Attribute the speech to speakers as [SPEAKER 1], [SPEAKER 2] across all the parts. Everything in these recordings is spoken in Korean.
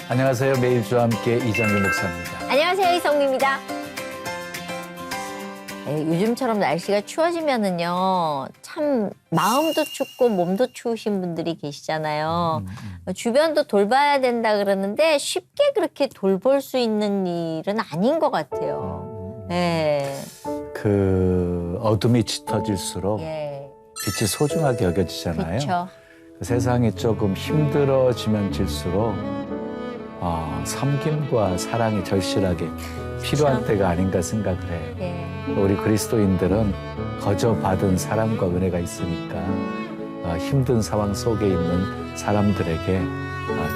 [SPEAKER 1] 안녕하세요. 매일 주와 함께 이장규 목사입니다.
[SPEAKER 2] 안녕하세요. 이성미입니다. 요즘처럼 날씨가 추워지면은요, 참 마음도 춥고 몸도 추우신 분들이 계시잖아요. 주변도 돌봐야 된다 그러는데 쉽게 그렇게 돌볼 수 있는 일은 아닌 것 같아요. 네.
[SPEAKER 1] 그 어둠이 짙어질수록
[SPEAKER 2] 예.
[SPEAKER 1] 빛이 소중하게 여겨지잖아요.
[SPEAKER 2] 그렇죠.
[SPEAKER 1] 세상이 조금 힘들어지면 질수록 섬김과 사랑이 절실하게 필요한
[SPEAKER 2] 그렇죠.
[SPEAKER 1] 때가 아닌가 생각을 해요.
[SPEAKER 2] 예.
[SPEAKER 1] 우리 그리스도인들은 거저 받은 사랑과 은혜가 있으니까 힘든 상황 속에 있는 사람들에게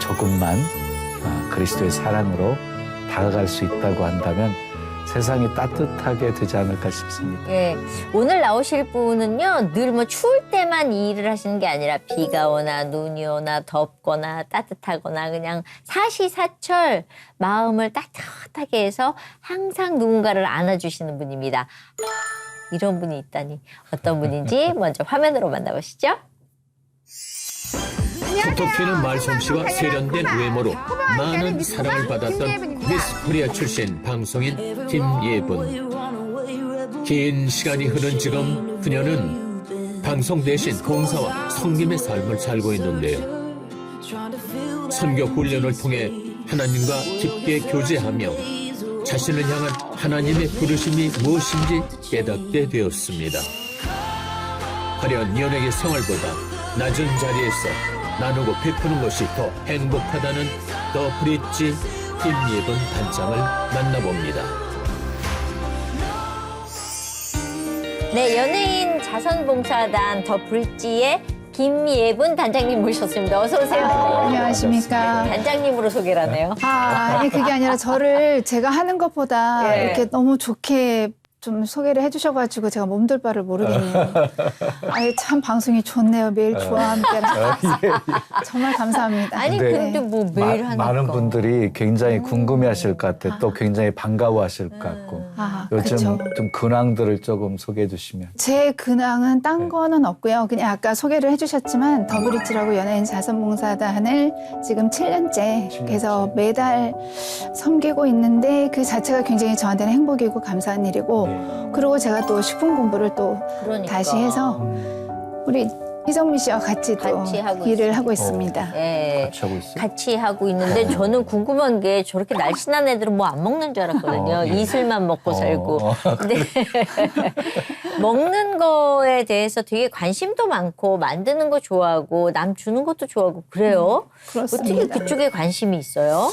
[SPEAKER 1] 조금만 그리스도의 사랑으로 다가갈 수 있다고 한다면 세상이 따뜻하게 되지 않을까 싶습니다.
[SPEAKER 2] 예. 오늘 나오실 분은요, 늘 뭐 추울 때만 이 일을 하시는 게 아니라 비가 오나 눈이 오나 덥거나 따뜻하거나 그냥 사시사철 마음을 따뜻하게 해서 항상 누군가를 안아주시는 분입니다. 이런 분이 있다니 어떤 분인지 먼저 화면으로 만나보시죠.
[SPEAKER 3] 톡톡 튀는 말솜씨와 세련된 외모로 많은 사랑을 받았던 미스 코리아 출신 방송인 김예분. 긴 시간이 흐른 지금 그녀는 방송 대신 봉사와 섬김의 삶을 살고 있는데요. 선교 훈련을 통해 하나님과 깊게 교제하며 자신을 향한 하나님의 부르심이 무엇인지 깨닫게 되었습니다. 화려한 연예계 생활보다 낮은 자리에서 나누고 베푸는 것이 더 행복하다는 더 브릿지 김예분 단장을 만나봅니다.
[SPEAKER 2] 네, 연예인 자선봉사단 더 브릿지의 김예분 단장님 모셨습니다. 어서 오세요.
[SPEAKER 4] 안녕하십니까.
[SPEAKER 2] 단장님으로 소개를 하네요.
[SPEAKER 4] 아니 그게 아니라 저를 제가 하는 것보다
[SPEAKER 2] 네.
[SPEAKER 4] 이렇게 너무 좋게 좀 소개를 해주셔가지고 제가 몸둘 바를 모르겠네요. 아니 참 방송이 좋네요. 매일 주와 함께라. 정말 감사합니다.
[SPEAKER 2] 아니
[SPEAKER 1] 네.
[SPEAKER 2] 근데 뭐 매일 하니까.
[SPEAKER 1] 많은 분들이 굉장히 궁금해하실 것 같아요. 또 굉장히 반가워하실 것 같고. 요즘
[SPEAKER 4] 그쵸.
[SPEAKER 1] 좀 근황들을 조금 소개해 주시면.
[SPEAKER 4] 제 근황은 딴 거는 없고요. 그냥 아까 소개를 해주셨지만 더브릿지라고 연예인 자선봉사단을 지금 7년째 그래서 매달 섬기고 있는데 그 자체가 굉장히 저한테는 행복이고 감사한 일이고 그리고 제가 또 식품 공부를 또
[SPEAKER 2] 그러니까.
[SPEAKER 4] 다시 해서 우리 이성미 씨와 같이 또
[SPEAKER 2] 같이 하고
[SPEAKER 4] 일을
[SPEAKER 2] 있습니다.
[SPEAKER 4] 하고 있습니다.
[SPEAKER 2] 예.
[SPEAKER 1] 같이 하고 있어요.
[SPEAKER 2] 같이 하고 있는데 저는 궁금한 게 저렇게 날씬한 애들은 뭐 안 먹는 줄 알았거든요.
[SPEAKER 1] 예.
[SPEAKER 2] 이슬만 먹고 살고. 근데 먹는 거에 대해서 되게 관심도 많고 만드는 거 좋아하고 남 주는 것도 좋아하고 그래요? 어떻게
[SPEAKER 4] 그렇습니다.
[SPEAKER 2] 그쪽에 관심이 있어요?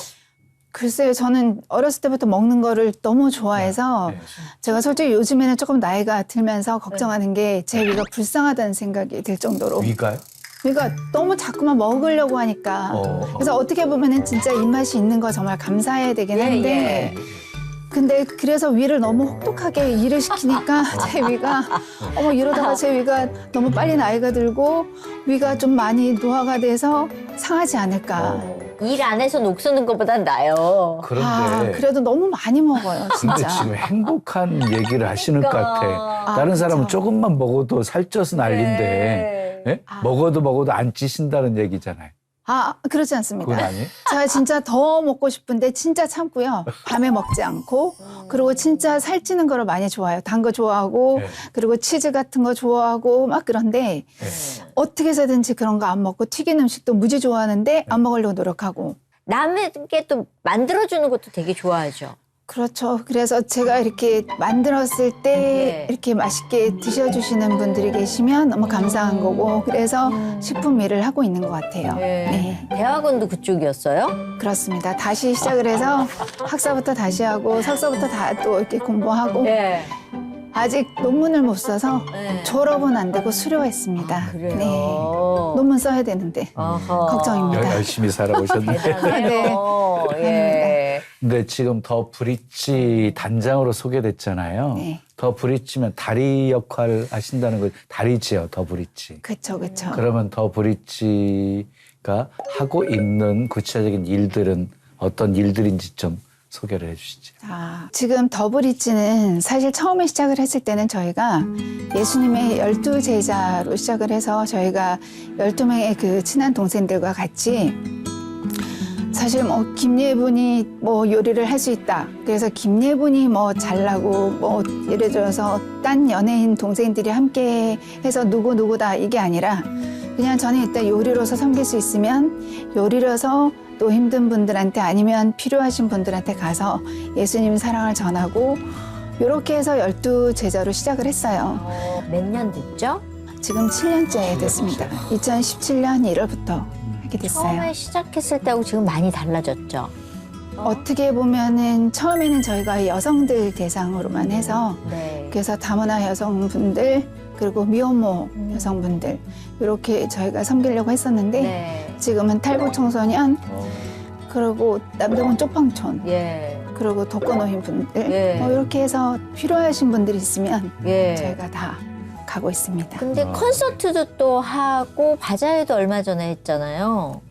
[SPEAKER 4] 글쎄요, 저는 어렸을 때부터 먹는 거를 너무 좋아해서
[SPEAKER 1] 네.
[SPEAKER 4] 제가 솔직히 요즘에는 조금 나이가 들면서 걱정하는 게 제 위가 불쌍하다는 생각이 들 정도로
[SPEAKER 1] 위가요?
[SPEAKER 4] 위가 너무 자꾸만 먹으려고 하니까 그래서 어떻게 보면은 진짜 입맛이 있는 거 정말 감사해야 되긴 한데 근데 그래서 위를 너무 혹독하게 일을 시키니까 제 위가 이러다가 제 위가 너무 빨리 나이가 들고 위가 좀 많이 노화가 돼서 상하지 않을까.
[SPEAKER 2] 일 안 해서 녹 쓰는 것보단 나아요.
[SPEAKER 1] 그런데
[SPEAKER 4] 그래도 너무 많이 먹어요,
[SPEAKER 1] 근데
[SPEAKER 4] 진짜.
[SPEAKER 1] 지금 행복한 얘기를 하시는 것 같아. 다른
[SPEAKER 4] 그쵸.
[SPEAKER 1] 사람은 조금만 먹어도 살쪄서 난리인데 예? 먹어도 안 찌신다는 얘기잖아요.
[SPEAKER 4] 그렇지 않습니다.
[SPEAKER 1] 그건 아니에요?
[SPEAKER 4] 제가 진짜 더 먹고 싶은데 진짜 참고요. 밤에 먹지 않고 그리고 진짜 살찌는 거를 많이 좋아해요. 단 거 좋아하고
[SPEAKER 1] 네.
[SPEAKER 4] 그리고 치즈 같은 거 좋아하고 막 그런데
[SPEAKER 1] 네.
[SPEAKER 4] 어떻게 해서든지 그런 거 안 먹고 튀긴 음식도 무지 좋아하는데 안 먹으려고 노력하고
[SPEAKER 2] 남에게 또 만들어주는 것도 되게 좋아하죠.
[SPEAKER 4] 그렇죠. 그래서 제가 이렇게 만들었을 때
[SPEAKER 2] 네.
[SPEAKER 4] 이렇게 맛있게 드셔주시는 분들이 계시면 너무 감사한 거고 그래서 식품 일을 하고 있는 것 같아요. 네.
[SPEAKER 2] 대학원도 그쪽이었어요?
[SPEAKER 4] 그렇습니다. 다시 시작을 해서 학사부터 다시 하고 석사부터 다 또 이렇게 공부하고
[SPEAKER 2] 네.
[SPEAKER 4] 아직 논문을 못 써서
[SPEAKER 2] 네.
[SPEAKER 4] 졸업은 안 되고 수료했습니다.
[SPEAKER 2] 그래요?
[SPEAKER 4] 네. 논문 써야 되는데
[SPEAKER 2] 어허.
[SPEAKER 4] 걱정입니다.
[SPEAKER 1] 열심히 살아오셨네.
[SPEAKER 2] 대단해요. 예.
[SPEAKER 1] 근데 지금 더 브릿지 단장으로 소개됐잖아요.
[SPEAKER 4] 네.
[SPEAKER 1] 더 브릿지면 다리 역할 하신다는 거 다리지요, 더 브릿지.
[SPEAKER 4] 그렇죠, 그렇죠.
[SPEAKER 1] 그러면 더 브릿지가 하고 있는 구체적인 일들은 어떤 일들인지 좀 소개를 해주시죠.
[SPEAKER 4] 지금 더브릿지는 사실 처음에 시작을 했을 때는 저희가 예수님의 12제자로 시작을 해서 저희가 12명의 그 친한 동생들과 같이 사실 뭐 김예분이 뭐 요리를 할 수 있다. 그래서 김예분이 뭐 잘나고 뭐 예를 들어서 딴 연예인 동생들이 함께 해서 누구누구다 이게 아니라 그냥 저는 일단 요리로서 섬길 수 있으면 요리로서 또 힘든 분들한테 아니면 필요하신 분들한테 가서 예수님 사랑을 전하고 이렇게 해서 12제자로 시작을 했어요.
[SPEAKER 2] 몇 년 됐죠?
[SPEAKER 4] 지금 7년째 됐습니다. 2017년 1월부터 하게 됐어요.
[SPEAKER 2] 처음에 시작했을 때하고 지금 많이 달라졌죠?
[SPEAKER 4] 어떻게 보면은 처음에는 저희가 여성들 대상으로만 해서
[SPEAKER 2] 네.
[SPEAKER 4] 그래서 다문화 여성분들 그리고 미혼모 여성분들 이렇게 저희가 섬기려고 했었는데
[SPEAKER 2] 네.
[SPEAKER 4] 지금은 탈북 청소년 그리고 남대문 쪽방촌
[SPEAKER 2] 예.
[SPEAKER 4] 그리고 독거노인 분들
[SPEAKER 2] 예.
[SPEAKER 4] 뭐 이렇게 해서 필요하신 분들이 있으면
[SPEAKER 2] 예.
[SPEAKER 4] 저희가 다 가고 있습니다.
[SPEAKER 2] 근데 콘서트도 또 하고 바자회도 얼마 전에 했잖아요.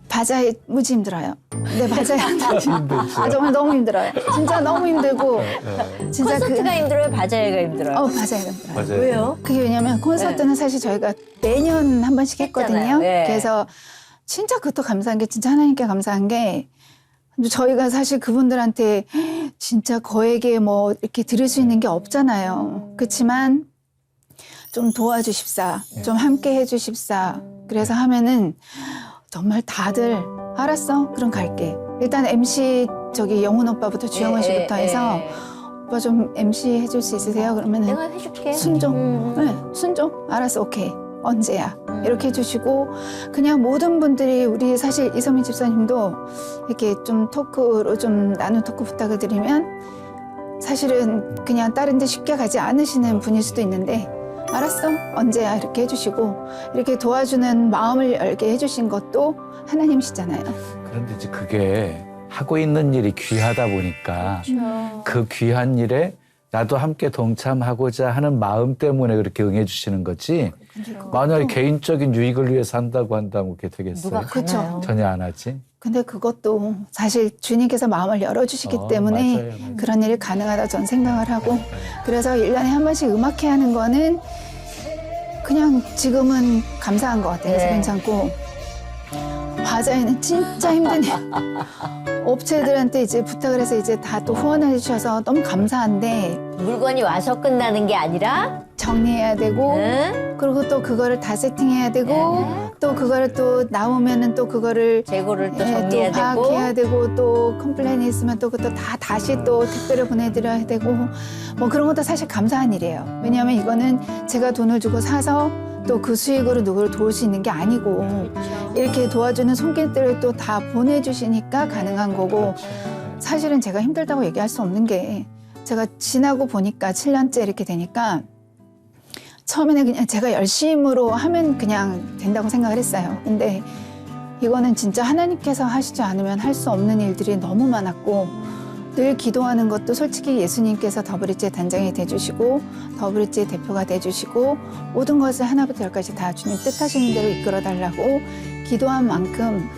[SPEAKER 4] 바자회 무지 힘들어요. 네, 바자회
[SPEAKER 1] 힘들죠.
[SPEAKER 4] 아, 정말 너무 힘들어요. 진짜 너무 힘들고 진짜
[SPEAKER 2] 콘서트가 힘들어요? 바자회가 힘들어요?
[SPEAKER 4] 바자회가 힘들어요.
[SPEAKER 1] 맞아요.
[SPEAKER 2] 왜요?
[SPEAKER 4] 그게 왜냐면 콘서트는 사실 저희가 매년 한 번씩 했거든요.
[SPEAKER 2] 했잖아요. 예.
[SPEAKER 4] 그래서 진짜 그것도 감사한 게 진짜 하나님께 감사한 게 저희가 사실 그분들한테 진짜 거액에 뭐 이렇게 드릴 수 있는 게 없잖아요. 그렇지만 좀 도와주십사, 좀 함께 해주십사. 그래서 하면은 정말 다들 알았어, 그럼 갈게. 일단 MC 저기 영훈 오빠부터 주영원 씨부터 해서 오빠 좀 MC 해줄 수 있으세요? 그러면은
[SPEAKER 2] 내가 해줄게.
[SPEAKER 4] 순종. 네, 순종. 알았어, 오케이. 언제야? 이렇게 해주시고 그냥 모든 분들이 우리 사실 이성민 집사님도 이렇게 좀 토크로 좀 나눈 토크 부탁을 드리면 사실은 그냥 다른 데 쉽게 가지 않으시는 분일 수도 있는데 알았어, 언제야? 이렇게 해주시고 이렇게 도와주는 마음을 열게 해주신 것도 하나님이시잖아요.
[SPEAKER 1] 그런데 이제 그게 하고 있는 일이 귀하다 보니까 그 귀한 일에 나도 함께 동참하고자 하는 마음 때문에 그렇게 응해 주시는 거지. 만약에 개인적인 유익을 위해서 한다고 한다면 그게 되겠어요?
[SPEAKER 2] 누가
[SPEAKER 4] 그쵸.
[SPEAKER 2] 가나요?
[SPEAKER 1] 전혀 안 하지.
[SPEAKER 4] 근데 그것도 사실 주님께서 마음을 열어주시기 때문에
[SPEAKER 1] 맞아요, 맞아요.
[SPEAKER 4] 그런 일이 가능하다 전 생각을 하고 그래서 1년에 한 번씩 음악회 하는 거는 그냥 지금은 감사한 것 같아요. 그래서
[SPEAKER 2] 네.
[SPEAKER 4] 괜찮고 바자회는 진짜 힘드네요. 업체들한테 이제 부탁을 해서 이제 다 또 후원해 주셔서 너무 감사한데
[SPEAKER 2] 물건이 와서 끝나는 게 아니라
[SPEAKER 4] 정리해야 되고
[SPEAKER 2] 응?
[SPEAKER 4] 그리고 또 그거를 다 세팅해야 되고
[SPEAKER 2] 네.
[SPEAKER 4] 또 그거를 또 나오면은 또 그거를
[SPEAKER 2] 재고를 또
[SPEAKER 4] 예,
[SPEAKER 2] 정리해야
[SPEAKER 4] 또 파악해야
[SPEAKER 2] 되고
[SPEAKER 4] 되고 또 컴플레인이 있으면 또 그것도 다 다시 또 택배를 보내드려야 되고 뭐 그런 것도 사실 감사한 일이에요. 왜냐하면 이거는 제가 돈을 주고 사서 또 그 수익으로 누구를 도울 수 있는 게 아니고 이렇게 도와주는 손길들을 또 다 보내주시니까 가능한 거고 사실은 제가 힘들다고 얘기할 수 없는 게 제가 지나고 보니까 7년째 이렇게 되니까 처음에는 그냥 제가 열심으로 하면 그냥 된다고 생각을 했어요. 근데 이거는 진짜 하나님께서 하시지 않으면 할 수 없는 일들이 너무 많았고 늘 기도하는 것도 솔직히 예수님께서 더브릿지의 단장이 돼주시고 더브릿지의 대표가 돼주시고 모든 것을 하나부터 열까지 다 주님 뜻하시는 대로 이끌어달라고 기도한 만큼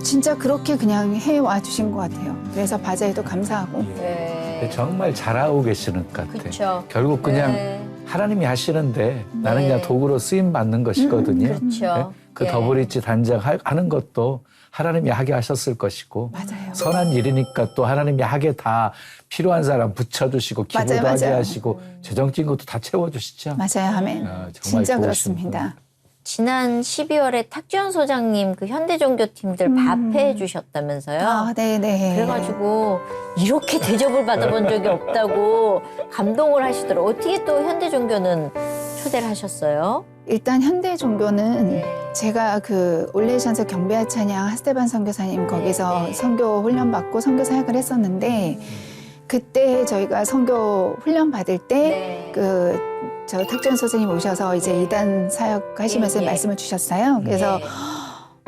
[SPEAKER 4] 진짜 그렇게 그냥 해와 주신 것 같아요. 그래서 바자회도 감사하고
[SPEAKER 2] 네.
[SPEAKER 1] 정말 잘하고 계시는 것 같아.
[SPEAKER 2] 그쵸.
[SPEAKER 1] 결국 그냥
[SPEAKER 2] 네.
[SPEAKER 1] 하나님이 하시는데 나는
[SPEAKER 2] 네.
[SPEAKER 1] 그냥 도구로 쓰임 받는 것이거든요.
[SPEAKER 2] 그렇죠.
[SPEAKER 1] 그
[SPEAKER 2] 예.
[SPEAKER 1] 더블리치 단장 하는 것도 하나님이 하게 하셨을 것이고
[SPEAKER 4] 맞아요.
[SPEAKER 1] 선한 일이니까 또 하나님이 하게 다 필요한 사람 붙여주시고 기도도
[SPEAKER 4] 맞아요,
[SPEAKER 1] 하게
[SPEAKER 4] 맞아요.
[SPEAKER 1] 하시고 재정적인 것도 다 채워주시죠.
[SPEAKER 4] 맞아요, 아멘.
[SPEAKER 1] 정말
[SPEAKER 4] 진짜
[SPEAKER 1] 좋으신
[SPEAKER 4] 그렇습니다.
[SPEAKER 1] 분.
[SPEAKER 2] 지난 12월에 탁지원 소장님 그 현대종교팀들 밥해 주셨다면서요?
[SPEAKER 4] 아, 네네.
[SPEAKER 2] 그래가지고 이렇게 대접을 받아본 적이 없다고 감동을 하시더라고요. 어떻게 또 현대종교는 초대를 하셨어요?
[SPEAKER 4] 일단 현대 종교는
[SPEAKER 2] 네.
[SPEAKER 4] 제가 그 올레이션스 경배와 찬양 하스테반 선교사님 거기서
[SPEAKER 2] 네.
[SPEAKER 4] 선교 훈련 받고 선교 사역을 했었는데 그때 저희가 선교 훈련 받을 때 그 저 탁지원 선생님 오셔서 이제 이단 사역 하시면서
[SPEAKER 2] 예, 예.
[SPEAKER 4] 말씀을 주셨어요. 그래서
[SPEAKER 2] 네.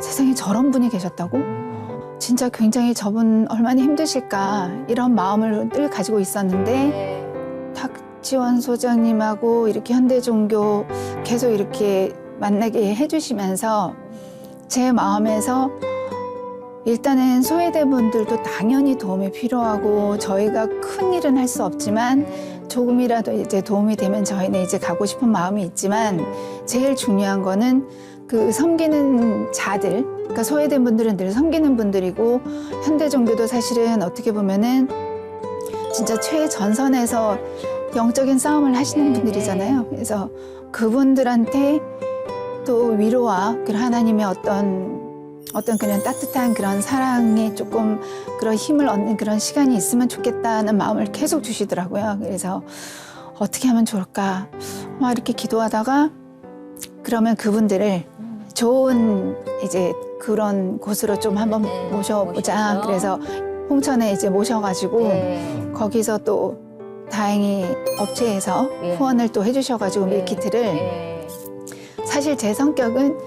[SPEAKER 4] 세상에 저런 분이 계셨다고? 진짜 굉장히 저분 얼마나 힘드실까 이런 마음을 늘 가지고 있었는데
[SPEAKER 2] 네.
[SPEAKER 4] 탁지원 소장님하고 이렇게 현대 종교 계속 이렇게 만나게 해주시면서 제 마음에서 일단은 소외된 분들도 당연히 도움이 필요하고 저희가 큰 일은 할 수 없지만 조금이라도 이제 도움이 되면 저희는 이제 가고 싶은 마음이 있지만 제일 중요한 거는 그 섬기는 자들 그러니까 소외된 분들은 늘 섬기는 분들이고 현대 종교도 사실은 어떻게 보면은 진짜 최전선에서 영적인 싸움을 하시는 분들이잖아요. 그래서 그분들한테 또 위로와 그런 하나님의 어떤 그냥 따뜻한 그런 사랑에 조금 그런 힘을 얻는 그런 시간이 있으면 좋겠다는 마음을 계속 주시더라고요. 그래서 어떻게 하면 좋을까 막 이렇게 기도하다가 그러면 그분들을 좋은 이제 그런 곳으로 좀 한번 모셔보자.
[SPEAKER 2] 모셔서.
[SPEAKER 4] 그래서 홍천에 이제 모셔가지고
[SPEAKER 2] 네.
[SPEAKER 4] 거기서 또 다행히 업체에서
[SPEAKER 2] 예.
[SPEAKER 4] 후원을 또 해주셔가지고
[SPEAKER 2] 예.
[SPEAKER 4] 밀키트를
[SPEAKER 2] 예.
[SPEAKER 4] 사실 제 성격은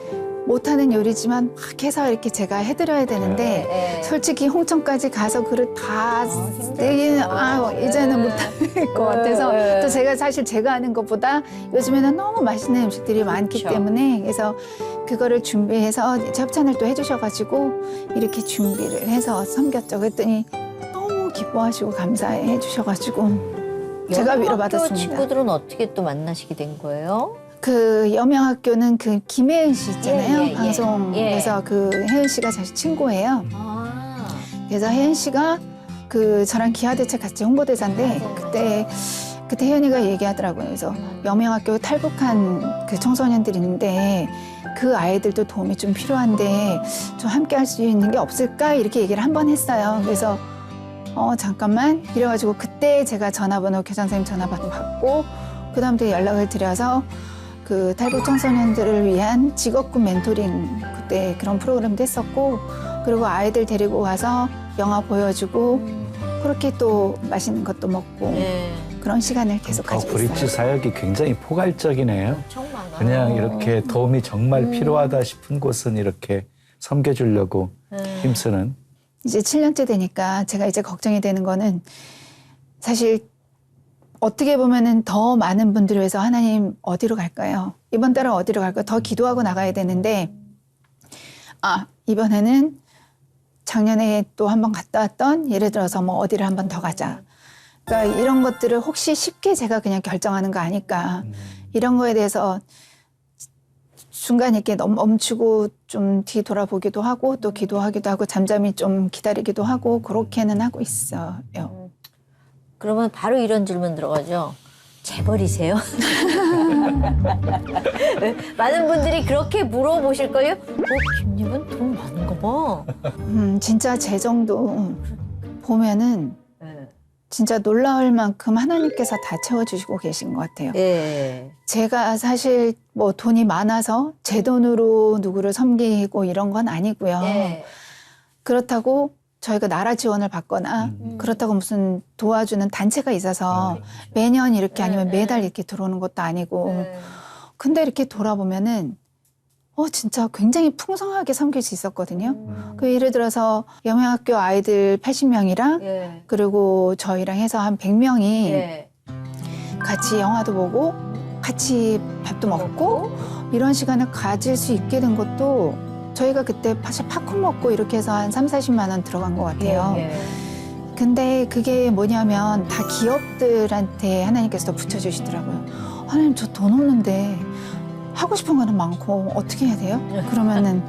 [SPEAKER 4] 못하는 요리지만 막 해서 이렇게 제가 해드려야 되는데
[SPEAKER 2] 예. 예.
[SPEAKER 4] 솔직히 홍천까지 가서 그릇 다
[SPEAKER 2] 힘들죠.
[SPEAKER 4] 내기는 이제는
[SPEAKER 2] 예.
[SPEAKER 4] 못할 것 같아서
[SPEAKER 2] 예.
[SPEAKER 4] 또 제가 사실 제가 하는 것보다 요즘에는 너무 맛있는 음식들이 많기
[SPEAKER 2] 그렇죠.
[SPEAKER 4] 때문에 그래서 그거를 준비해서 협찬을 또 해주셔가지고 이렇게 준비를 해서 섬겼죠. 그랬더니 너무 기뻐하시고 감사해 주셔가지고 제가
[SPEAKER 2] 영어학교
[SPEAKER 4] 위로받았습니다.
[SPEAKER 2] 친구들은 어떻게 또 만나시게 된 거예요?
[SPEAKER 4] 그 여명학교는 그 김혜은 씨 있잖아요.
[SPEAKER 2] 예, 예, 예.
[SPEAKER 4] 방송에서 그 혜은 씨가 제 친구예요.
[SPEAKER 2] 아.
[SPEAKER 4] 그래서 혜은 씨가 그 저랑 기아대책 같이 홍보대사인데 그때 혜은이가 얘기하더라고요. 그래서 여명학교 탈북한 그 청소년들이 있는데 그 아이들도 도움이 좀 필요한데 좀 함께 할 수 있는 게 없을까 이렇게 얘기를 한 번 했어요. 그래서 잠깐만 이래가지고 그때 제가 전화번호 교장선생님 전화번호 받고 그다음부터 연락을 드려서 그 탈북 청소년들을 위한 직업군 멘토링 그때 그런 프로그램도 했었고 그리고 아이들 데리고 와서 영화 보여주고 그렇게 또 맛있는 것도 먹고
[SPEAKER 2] 네.
[SPEAKER 4] 그런 시간을 계속 가지고
[SPEAKER 1] 브릿지
[SPEAKER 4] 있어요.
[SPEAKER 1] 사역이 굉장히 포괄적이네요.
[SPEAKER 2] 정말
[SPEAKER 1] 그냥 이렇게 도움이 정말 필요하다 싶은 곳은 이렇게 섬겨주려고 힘쓰는.
[SPEAKER 4] 이제 7년째 되니까 제가 이제 걱정이 되는 거는 사실 어떻게 보면은 더 많은 분들을 위해서 하나님 어디로 갈까요? 이번 달은 어디로 갈까요? 더 기도하고 나가야 되는데 이번에는 작년에 또 한 번 갔다 왔던 예를 들어서 뭐 어디를 한 번 더 가자. 그러니까 이런 것들을 혹시 쉽게 제가 그냥 결정하는 거 아닐까. 이런 거에 대해서 중간에 이렇게 멈추고 좀 뒤돌아보기도 하고 또 기도하기도 하고 잠잠히 좀 기다리기도 하고 그렇게는 하고 있어요.
[SPEAKER 2] 그러면 바로 이런 질문 들어가죠. 재벌이세요? 많은 분들이 그렇게 물어보실걸요? 김님은 돈 많은가 봐.
[SPEAKER 4] 진짜 제 정도 보면은 진짜 놀라울 만큼 하나님께서 다 채워주시고 계신 것 같아요.
[SPEAKER 2] 예.
[SPEAKER 4] 제가 사실 뭐 돈이 많아서 제 돈으로 누구를 섬기고 이런 건 아니고요.
[SPEAKER 2] 예.
[SPEAKER 4] 그렇다고 저희가 나라 지원을 받거나 그렇다고 무슨 도와주는 단체가 있어서 매년 이렇게 아니면 매달 이렇게 들어오는 것도 아니고 근데 이렇게 돌아보면은 진짜 굉장히 풍성하게 섬길 수 있었거든요. 그 예를 들어서 여명학교 아이들 80명이랑
[SPEAKER 2] 예.
[SPEAKER 4] 그리고 저희랑 해서 한 100명이
[SPEAKER 2] 예.
[SPEAKER 4] 같이 영화도 보고 같이 밥도 먹고 이런 시간을 가질 수 있게 된 것도 저희가 그때 사실 팝콘 먹고 이렇게 해서 한 30-40만 원 들어간 것 같아요.
[SPEAKER 2] 예.
[SPEAKER 4] 근데 그게 뭐냐면 다 기업들한테 하나님께서 더 붙여주시더라고요. 하나님 저 돈 없는데 하고 싶은 거는 많고 어떻게 해야 돼요? 그러면은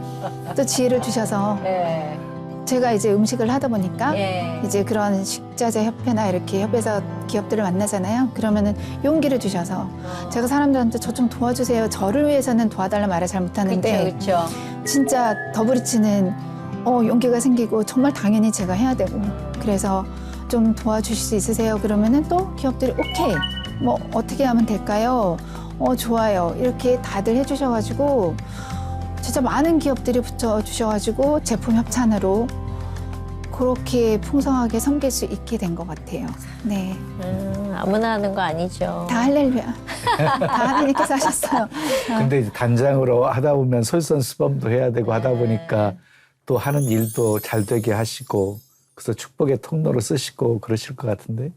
[SPEAKER 4] 또 지혜를 주셔서
[SPEAKER 2] 예.
[SPEAKER 4] 제가 이제 음식을 하다 보니까
[SPEAKER 2] 예.
[SPEAKER 4] 이제 그런 식자재 협회나 이렇게 협회에서 기업들을 만나잖아요. 그러면은 용기를 주셔서 제가 사람들한테 저 좀 도와주세요. 저를 위해서는 도와달라 말을 잘 못하는데
[SPEAKER 2] 그렇죠.
[SPEAKER 4] 진짜 더브리치는 용기가 생기고 정말 당연히 제가 해야 되고 그래서 좀 도와주실 수 있으세요? 그러면은 또 기업들이 오케이 뭐 어떻게 하면 될까요? 좋아요 이렇게 다들 해주셔가지고 진짜 많은 기업들이 붙여주셔가지고 제품 협찬으로 그렇게 풍성하게 섬길 수 있게 된 것 같아요. 네,
[SPEAKER 2] 아무나 하는 거 아니죠.
[SPEAKER 4] 다 할렐루야. 다 하나님께서 하셨어요.
[SPEAKER 1] 근데 이제 단장으로 하다 보면 솔선수범도 해야 되고 하다 보니까 또 하는 일도 잘 되게 하시고 그래서 축복의 통로로 쓰시고 그러실 것 같은데.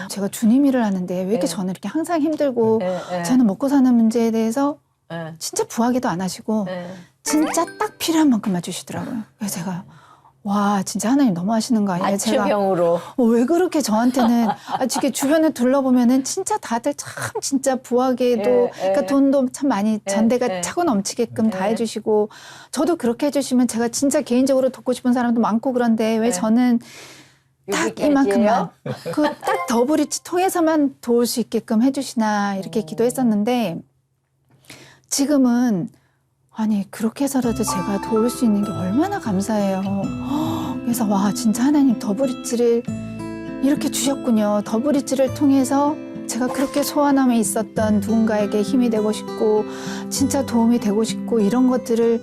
[SPEAKER 4] 제가 주님 일을 하는데 왜 이렇게
[SPEAKER 2] 네.
[SPEAKER 4] 저는 이렇게 항상 힘들고
[SPEAKER 2] 예.
[SPEAKER 4] 저는 먹고 사는 문제에 대해서
[SPEAKER 2] 예.
[SPEAKER 4] 진짜 부하기도 안 하시고
[SPEAKER 2] 예.
[SPEAKER 4] 진짜 딱 필요한 만큼만 주시더라고요. 그래서 제가 와 진짜 하나님 너무 하시는 거 아니에요?
[SPEAKER 2] 맞춤형으로.
[SPEAKER 4] 왜 그렇게 저한테는 이렇게 주변에 둘러보면은 진짜 다들 참 진짜 부하게도 그러니까 돈도 참 많이 잔대가 차고 넘치게끔 다 해주시고 저도 그렇게 해주시면 제가 진짜 개인적으로 돕고 싶은 사람도 많고 그런데 왜 저는 딱 이만큼만 그 딱 더블리치 통해서만 도울 수 있게끔 해주시나 이렇게 기도했었는데 지금은 아니 그렇게 해서라도 제가 도울 수 있는 게 얼마나 감사해요. 그래서 와 진짜 하나님 더블리치를 이렇게 주셨군요. 더블리치를 통해서 제가 그렇게 소원함에 있었던 누군가에게 힘이 되고 싶고 진짜 도움이 되고 싶고 이런 것들을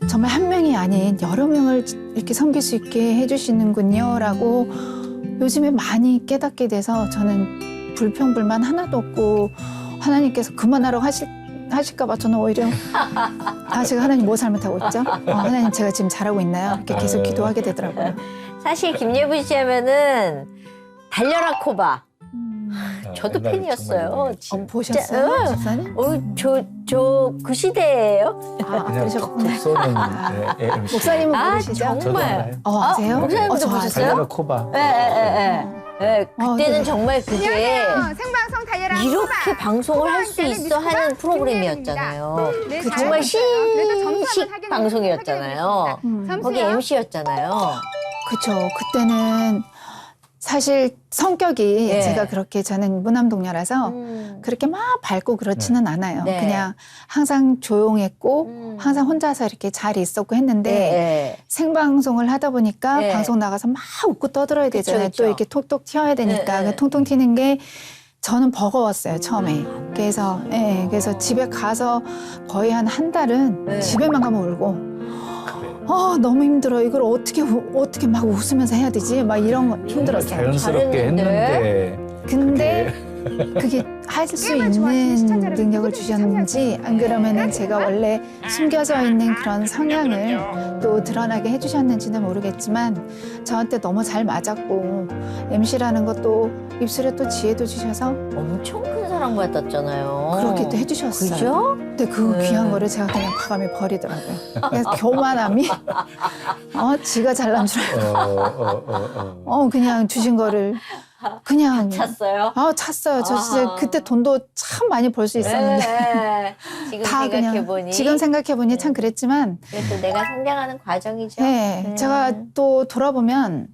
[SPEAKER 4] 정말 한 명이 아닌 여러 명을 이렇게 섬길 수 있게 해주시는군요 라고 요즘에 많이 깨닫게 돼서 저는 불평불만 하나도 없고 하나님께서 그만하라고 하실까 봐 저는 오히려 제가 하나님 뭐 잘못하고 있죠? 하나님 제가 지금 잘하고 있나요? 이렇게 계속 기도하게 되더라고요.
[SPEAKER 2] 사실 김예분 씨 하면은 달려라 코바. 저도
[SPEAKER 1] 옛날에
[SPEAKER 2] 팬이었어요.
[SPEAKER 1] 정말
[SPEAKER 2] 진짜.
[SPEAKER 4] 보셨어요? 집사님?
[SPEAKER 2] 저 그 시대예요.
[SPEAKER 1] 그냥
[SPEAKER 4] 그러셨구나.
[SPEAKER 1] 툭툭 쏘는 MC.
[SPEAKER 4] 목사님은
[SPEAKER 2] 아,
[SPEAKER 4] 모르시죠?
[SPEAKER 2] 정말.
[SPEAKER 1] 저도 알아요.
[SPEAKER 4] 아세요?
[SPEAKER 2] 목사님도
[SPEAKER 4] 저
[SPEAKER 2] 보셨어요?
[SPEAKER 4] 아세요?
[SPEAKER 1] 달려라 코바.
[SPEAKER 2] 그때는
[SPEAKER 4] 네.
[SPEAKER 2] 정말 그게
[SPEAKER 5] 생방송 달려라
[SPEAKER 2] 이렇게 방송을 할 수 있어 하는 프로그램이었잖아요. 정말 신식 방송이었잖아요. 거기 MC였잖아요.
[SPEAKER 4] 그쵸. 그때는 사실 성격이
[SPEAKER 2] 네.
[SPEAKER 4] 제가 그렇게 저는 무남동녀라서 그렇게 막 밝고 그렇지는 않아요.
[SPEAKER 2] 네.
[SPEAKER 4] 그냥 항상 조용했고 항상 혼자서 이렇게 잘 있었고 했는데
[SPEAKER 2] 네.
[SPEAKER 4] 생방송을 하다 보니까
[SPEAKER 2] 네.
[SPEAKER 4] 방송 나가서 막 웃고 떠들어야
[SPEAKER 2] 그쵸,
[SPEAKER 4] 되잖아요.
[SPEAKER 2] 그쵸.
[SPEAKER 4] 또 이렇게 톡톡 튀어야 되니까
[SPEAKER 2] 네, 네.
[SPEAKER 4] 통통 튀는 게 저는 버거웠어요 처음에. 그래서 그래서 집에 가서 거의 한 달은
[SPEAKER 2] 네.
[SPEAKER 4] 집에만 가면 울고. 너무 힘들어. 이걸 어떻게 막 웃으면서 해야 되지? 막 이런 거 힘들었어요.
[SPEAKER 1] 자연스럽게
[SPEAKER 2] 잘했는데.
[SPEAKER 1] 했는데
[SPEAKER 4] 근데 그게 할 수
[SPEAKER 5] 게임을 좋아하시는
[SPEAKER 4] 있는
[SPEAKER 5] 시청자
[SPEAKER 4] 능력을
[SPEAKER 5] 여러분들이
[SPEAKER 4] 주셨는지 안 그러면은 제가 원래 숨겨져 있는 그런
[SPEAKER 5] 네.
[SPEAKER 4] 성향을 또 드러나게 해주셨는지는 모르겠지만 저한테 너무 잘 맞았고 MC라는 것도 입술에 또 지혜도 주셔서
[SPEAKER 2] 엄청 큰 사랑받았잖아요.
[SPEAKER 4] 그렇게 또 해주셨어요.
[SPEAKER 2] 그죠?
[SPEAKER 4] 근데 그
[SPEAKER 2] 네.
[SPEAKER 4] 귀한 거를 제가 그냥 과감히 버리더라고요. 그래서 교만함이 지가 잘난 줄 알고 그냥 주신 거를 그냥
[SPEAKER 2] 찼어요?
[SPEAKER 4] 찼어요. 저
[SPEAKER 2] 아.
[SPEAKER 4] 진짜 그때 돈도 참 많이 벌 수 있었는데
[SPEAKER 2] 네. 지금
[SPEAKER 4] 다
[SPEAKER 2] 생각해보니.
[SPEAKER 4] 그냥 지금 생각해보니 참 그랬지만
[SPEAKER 2] 그래도 내가 성장하는 과정이죠.
[SPEAKER 4] 네, 제가 또 돌아보면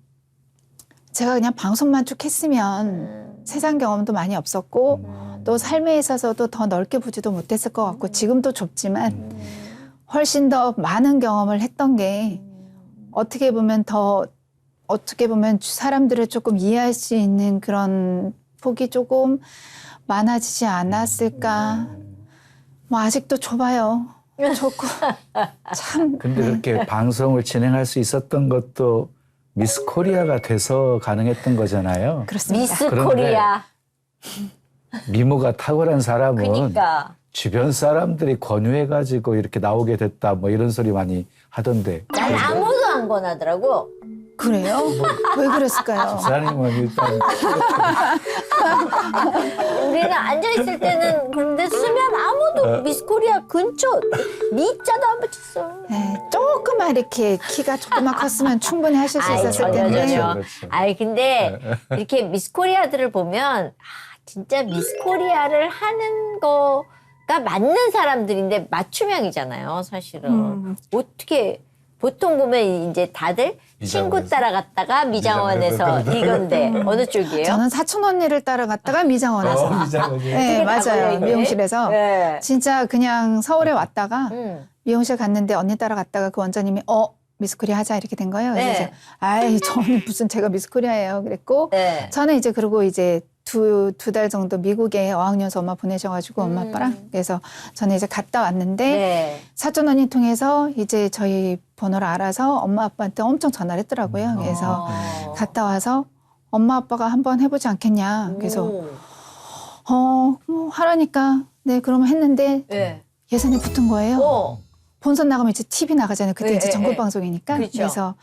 [SPEAKER 4] 제가 그냥 방송만 쭉 했으면 세상 경험도 많이 없었고 또 삶에 있어서도 더 넓게 보지도 못했을 것 같고 지금도 좁지만 훨씬 더 많은 경험을 했던 게 어떻게 보면 사람들을 조금 이해할 수 있는 그런 폭이 조금 많아지지 않았을까. 뭐 아직도 좁아요. 좁고 참.
[SPEAKER 1] 근데 그렇게 방송을 진행할 수 있었던 것도 미스 코리아가 돼서 가능했던 거잖아요.
[SPEAKER 4] 그렇습니다.
[SPEAKER 2] 미스
[SPEAKER 1] 그런데
[SPEAKER 2] 코리아.
[SPEAKER 1] 미모가 탁월한 사람은
[SPEAKER 2] 그니까.
[SPEAKER 1] 주변 사람들이 권유해가지고 이렇게 나오게 됐다 뭐 이런 소리 많이 하던데.
[SPEAKER 2] 난 아무도 안 권하더라고.
[SPEAKER 4] 그래요? 왜 그랬을까요?
[SPEAKER 1] 집사님은 일단
[SPEAKER 2] 우리는 앉아있을 때는 그런데 쓰면 아무도 미스 코리아 근처 미자도 안 붙였어.
[SPEAKER 4] 네, 조금만 이렇게 키가 조금만 컸으면 충분히 하실 수
[SPEAKER 2] 아이,
[SPEAKER 4] 있었을
[SPEAKER 2] 전혀,
[SPEAKER 4] 텐데.
[SPEAKER 2] 전혀.
[SPEAKER 1] 그렇죠.
[SPEAKER 2] 아이 근데 이렇게 미스 코리아들을 보면 진짜 미스 코리아를 하는 거가 맞는 사람들인데 맞춤형이잖아요, 사실은. 어떻게 보통 보면 이제 다들 친구
[SPEAKER 1] 미장원에서.
[SPEAKER 2] 따라갔다가 미장원에서 이건데 어느 쪽이에요?
[SPEAKER 4] 저는 사촌 언니를 따라갔다가 미장원 와서. 네,
[SPEAKER 2] 어떻게 다
[SPEAKER 4] 맞아요.
[SPEAKER 2] 걸려있네?
[SPEAKER 4] 미용실에서.
[SPEAKER 2] 네.
[SPEAKER 4] 진짜 그냥 서울에 왔다가 미용실 갔는데 언니 따라갔다가 그 원장님이 미스코리아 하자 이렇게 된 거예요. 그래서
[SPEAKER 2] 네.
[SPEAKER 4] 제가, 아이 저는 무슨 제가 미스코리아예요. 그랬고
[SPEAKER 2] 네.
[SPEAKER 4] 저는 이제 그리고 이제 두 달 정도 미국에 어학연수 엄마 보내셔가지고 엄마 아빠랑 그래서 저는 이제 갔다 왔는데
[SPEAKER 2] 네.
[SPEAKER 4] 사촌 언니 통해서 이제 저희 번호를 알아서 엄마 아빠한테 엄청 전화를 했더라고요. 그래서 갔다 와서 엄마 아빠가 한번 해보지 않겠냐. 그래서 뭐 하라니까 네 그러면 했는데
[SPEAKER 2] 네.
[SPEAKER 4] 예산이 붙은 거예요. 본선 나가면 이제 TV 나가잖아요. 그때
[SPEAKER 2] 네,
[SPEAKER 4] 이제
[SPEAKER 2] 네,
[SPEAKER 4] 전국
[SPEAKER 2] 네.
[SPEAKER 4] 방송이니까.
[SPEAKER 2] 그렇죠.
[SPEAKER 4] 그래서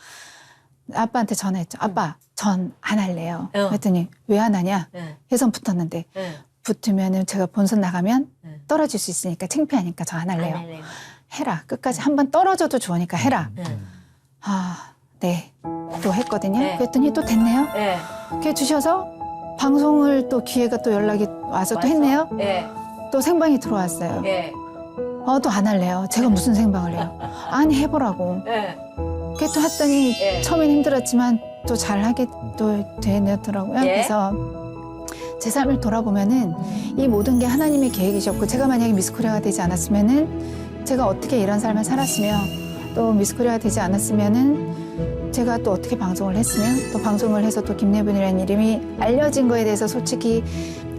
[SPEAKER 4] 아빠한테 전화했죠. 아빠 전 안 할래요.
[SPEAKER 2] 어.
[SPEAKER 4] 그랬더니 왜 안 하냐.
[SPEAKER 2] 네.
[SPEAKER 4] 예선 붙었는데
[SPEAKER 2] 네.
[SPEAKER 4] 붙으면은 제가 본선 나가면
[SPEAKER 2] 네.
[SPEAKER 4] 떨어질 수 있으니까 창피하니까 저 안 할래요.
[SPEAKER 2] 안 할래요.
[SPEAKER 4] 해라. 끝까지 한 번 떨어져도 좋으니까 해라.
[SPEAKER 2] 네.
[SPEAKER 4] 네, 또 했거든요.
[SPEAKER 2] 네.
[SPEAKER 4] 그랬더니 또 됐네요.
[SPEAKER 2] 예.
[SPEAKER 4] 그렇게 주셔서 방송을 또 기회가 또 연락이 와서 또 했네요.
[SPEAKER 2] 예.
[SPEAKER 4] 또 생방이 들어왔어요.
[SPEAKER 2] 예.
[SPEAKER 4] 또 안 할래요. 제가 무슨 생방을 해요. 아니 해보라고.
[SPEAKER 2] 예.
[SPEAKER 4] 그게 또 했더니
[SPEAKER 2] 예.
[SPEAKER 4] 처음엔 힘들었지만 또 잘하게 또 되더라고요.
[SPEAKER 2] 예.
[SPEAKER 4] 그래서 제 삶을 돌아보면은 이 모든 게 하나님의 계획이셨고 제가 만약에 미스코리아가 되지 않았으면은 제가 어떻게 이런 삶을 살았으며 또 미스코리아가 되지 않았으면은 제가 또 어떻게 방송을 했으면 또 방송을 해서 또 김예분이라는 이름이 알려진 거에 대해서 솔직히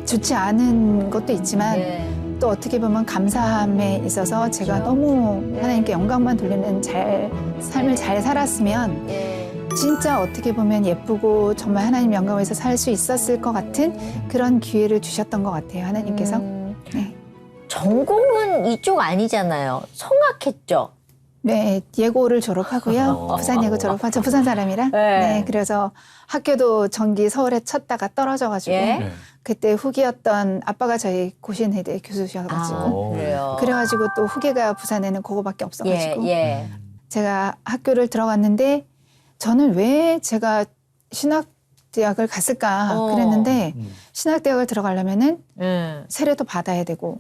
[SPEAKER 4] 좋지 않은 것도 있지만
[SPEAKER 2] 예.
[SPEAKER 4] 또 어떻게 보면 감사함에 있어서 제가 너무 하나님께 영광만 돌리는 삶을 잘 살았으면
[SPEAKER 2] 예.
[SPEAKER 4] 진짜 어떻게 보면 예쁘고 정말 하나님 영광에서 살 수 있었을 것 같은 그런 기회를 주셨던 것 같아요. 하나님께서. 네.
[SPEAKER 2] 전공은 이쪽 아니잖아요. 성악했죠.
[SPEAKER 4] 네, 예고를 졸업하고요. 부산 예고 졸업하죠. 부산 사람이라.
[SPEAKER 2] 네.
[SPEAKER 4] 네, 그래서 학교도 전기 서울에 쳤다가 떨어져가지고
[SPEAKER 2] 예.
[SPEAKER 1] 네.
[SPEAKER 4] 그때 후기였던 아빠가 저희 고신회대 교수셔가지고
[SPEAKER 2] 그래요.
[SPEAKER 4] 그래가지고 또 후계가 부산에는 그거밖에
[SPEAKER 2] 예,
[SPEAKER 4] 없어가지고
[SPEAKER 2] 예.
[SPEAKER 4] 제가 학교를 들어갔는데 저는 왜 제가 신학대학을 갔을까 그랬는데 신학대학을 들어가려면은 세례도 받아야 되고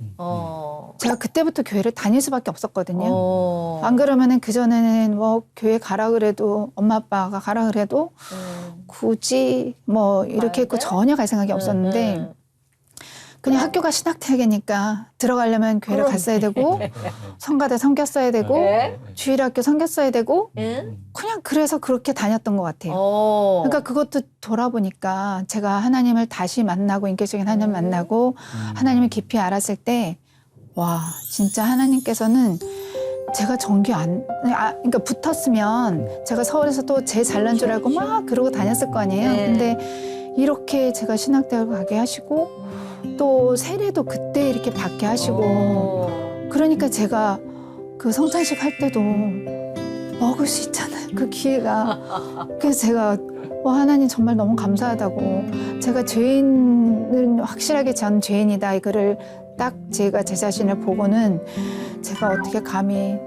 [SPEAKER 4] 제가 그때부터 교회를 다닐 수밖에 없었거든요. 안 그러면은 그전에는 뭐 교회 가라 그래도 엄마 아빠가 가라 그래도 굳이 뭐 이렇게 했고 전혀 갈 생각이 없었는데 그냥 학교가 신학대학이니까 들어가려면 교회를 갔어야 되고 성가대 섬겼어야 되고
[SPEAKER 2] 예.
[SPEAKER 4] 주일학교 섬겼어야 되고
[SPEAKER 2] 예?
[SPEAKER 4] 그냥 그래서 그렇게 다녔던 것 같아요.
[SPEAKER 2] 어.
[SPEAKER 4] 그러니까 그것도 돌아보니까 제가 하나님을 다시 만나고 인격적인 하나님을 만나고 하나님을 깊이 알았을 때 와 진짜 하나님께서는 제가 정규 그러니까 붙었으면 제가 서울에서 또 제 잘난 줄 알고 막 그러고 다녔을 거 아니에요.
[SPEAKER 2] 네.
[SPEAKER 4] 근데 이렇게 제가 신학대학을 가게 하시고 또 세례도 그때 이렇게 받게 하시고 그러니까 제가 그 성찬식 할 때도 먹을 수 있잖아요. 그 기회가. 그래서 제가 하나님 정말 너무 감사하다고 제가 죄인은 확실하게 전 죄인이다 이거를 딱 제가 제 자신을 보고는 제가 어떻게 감히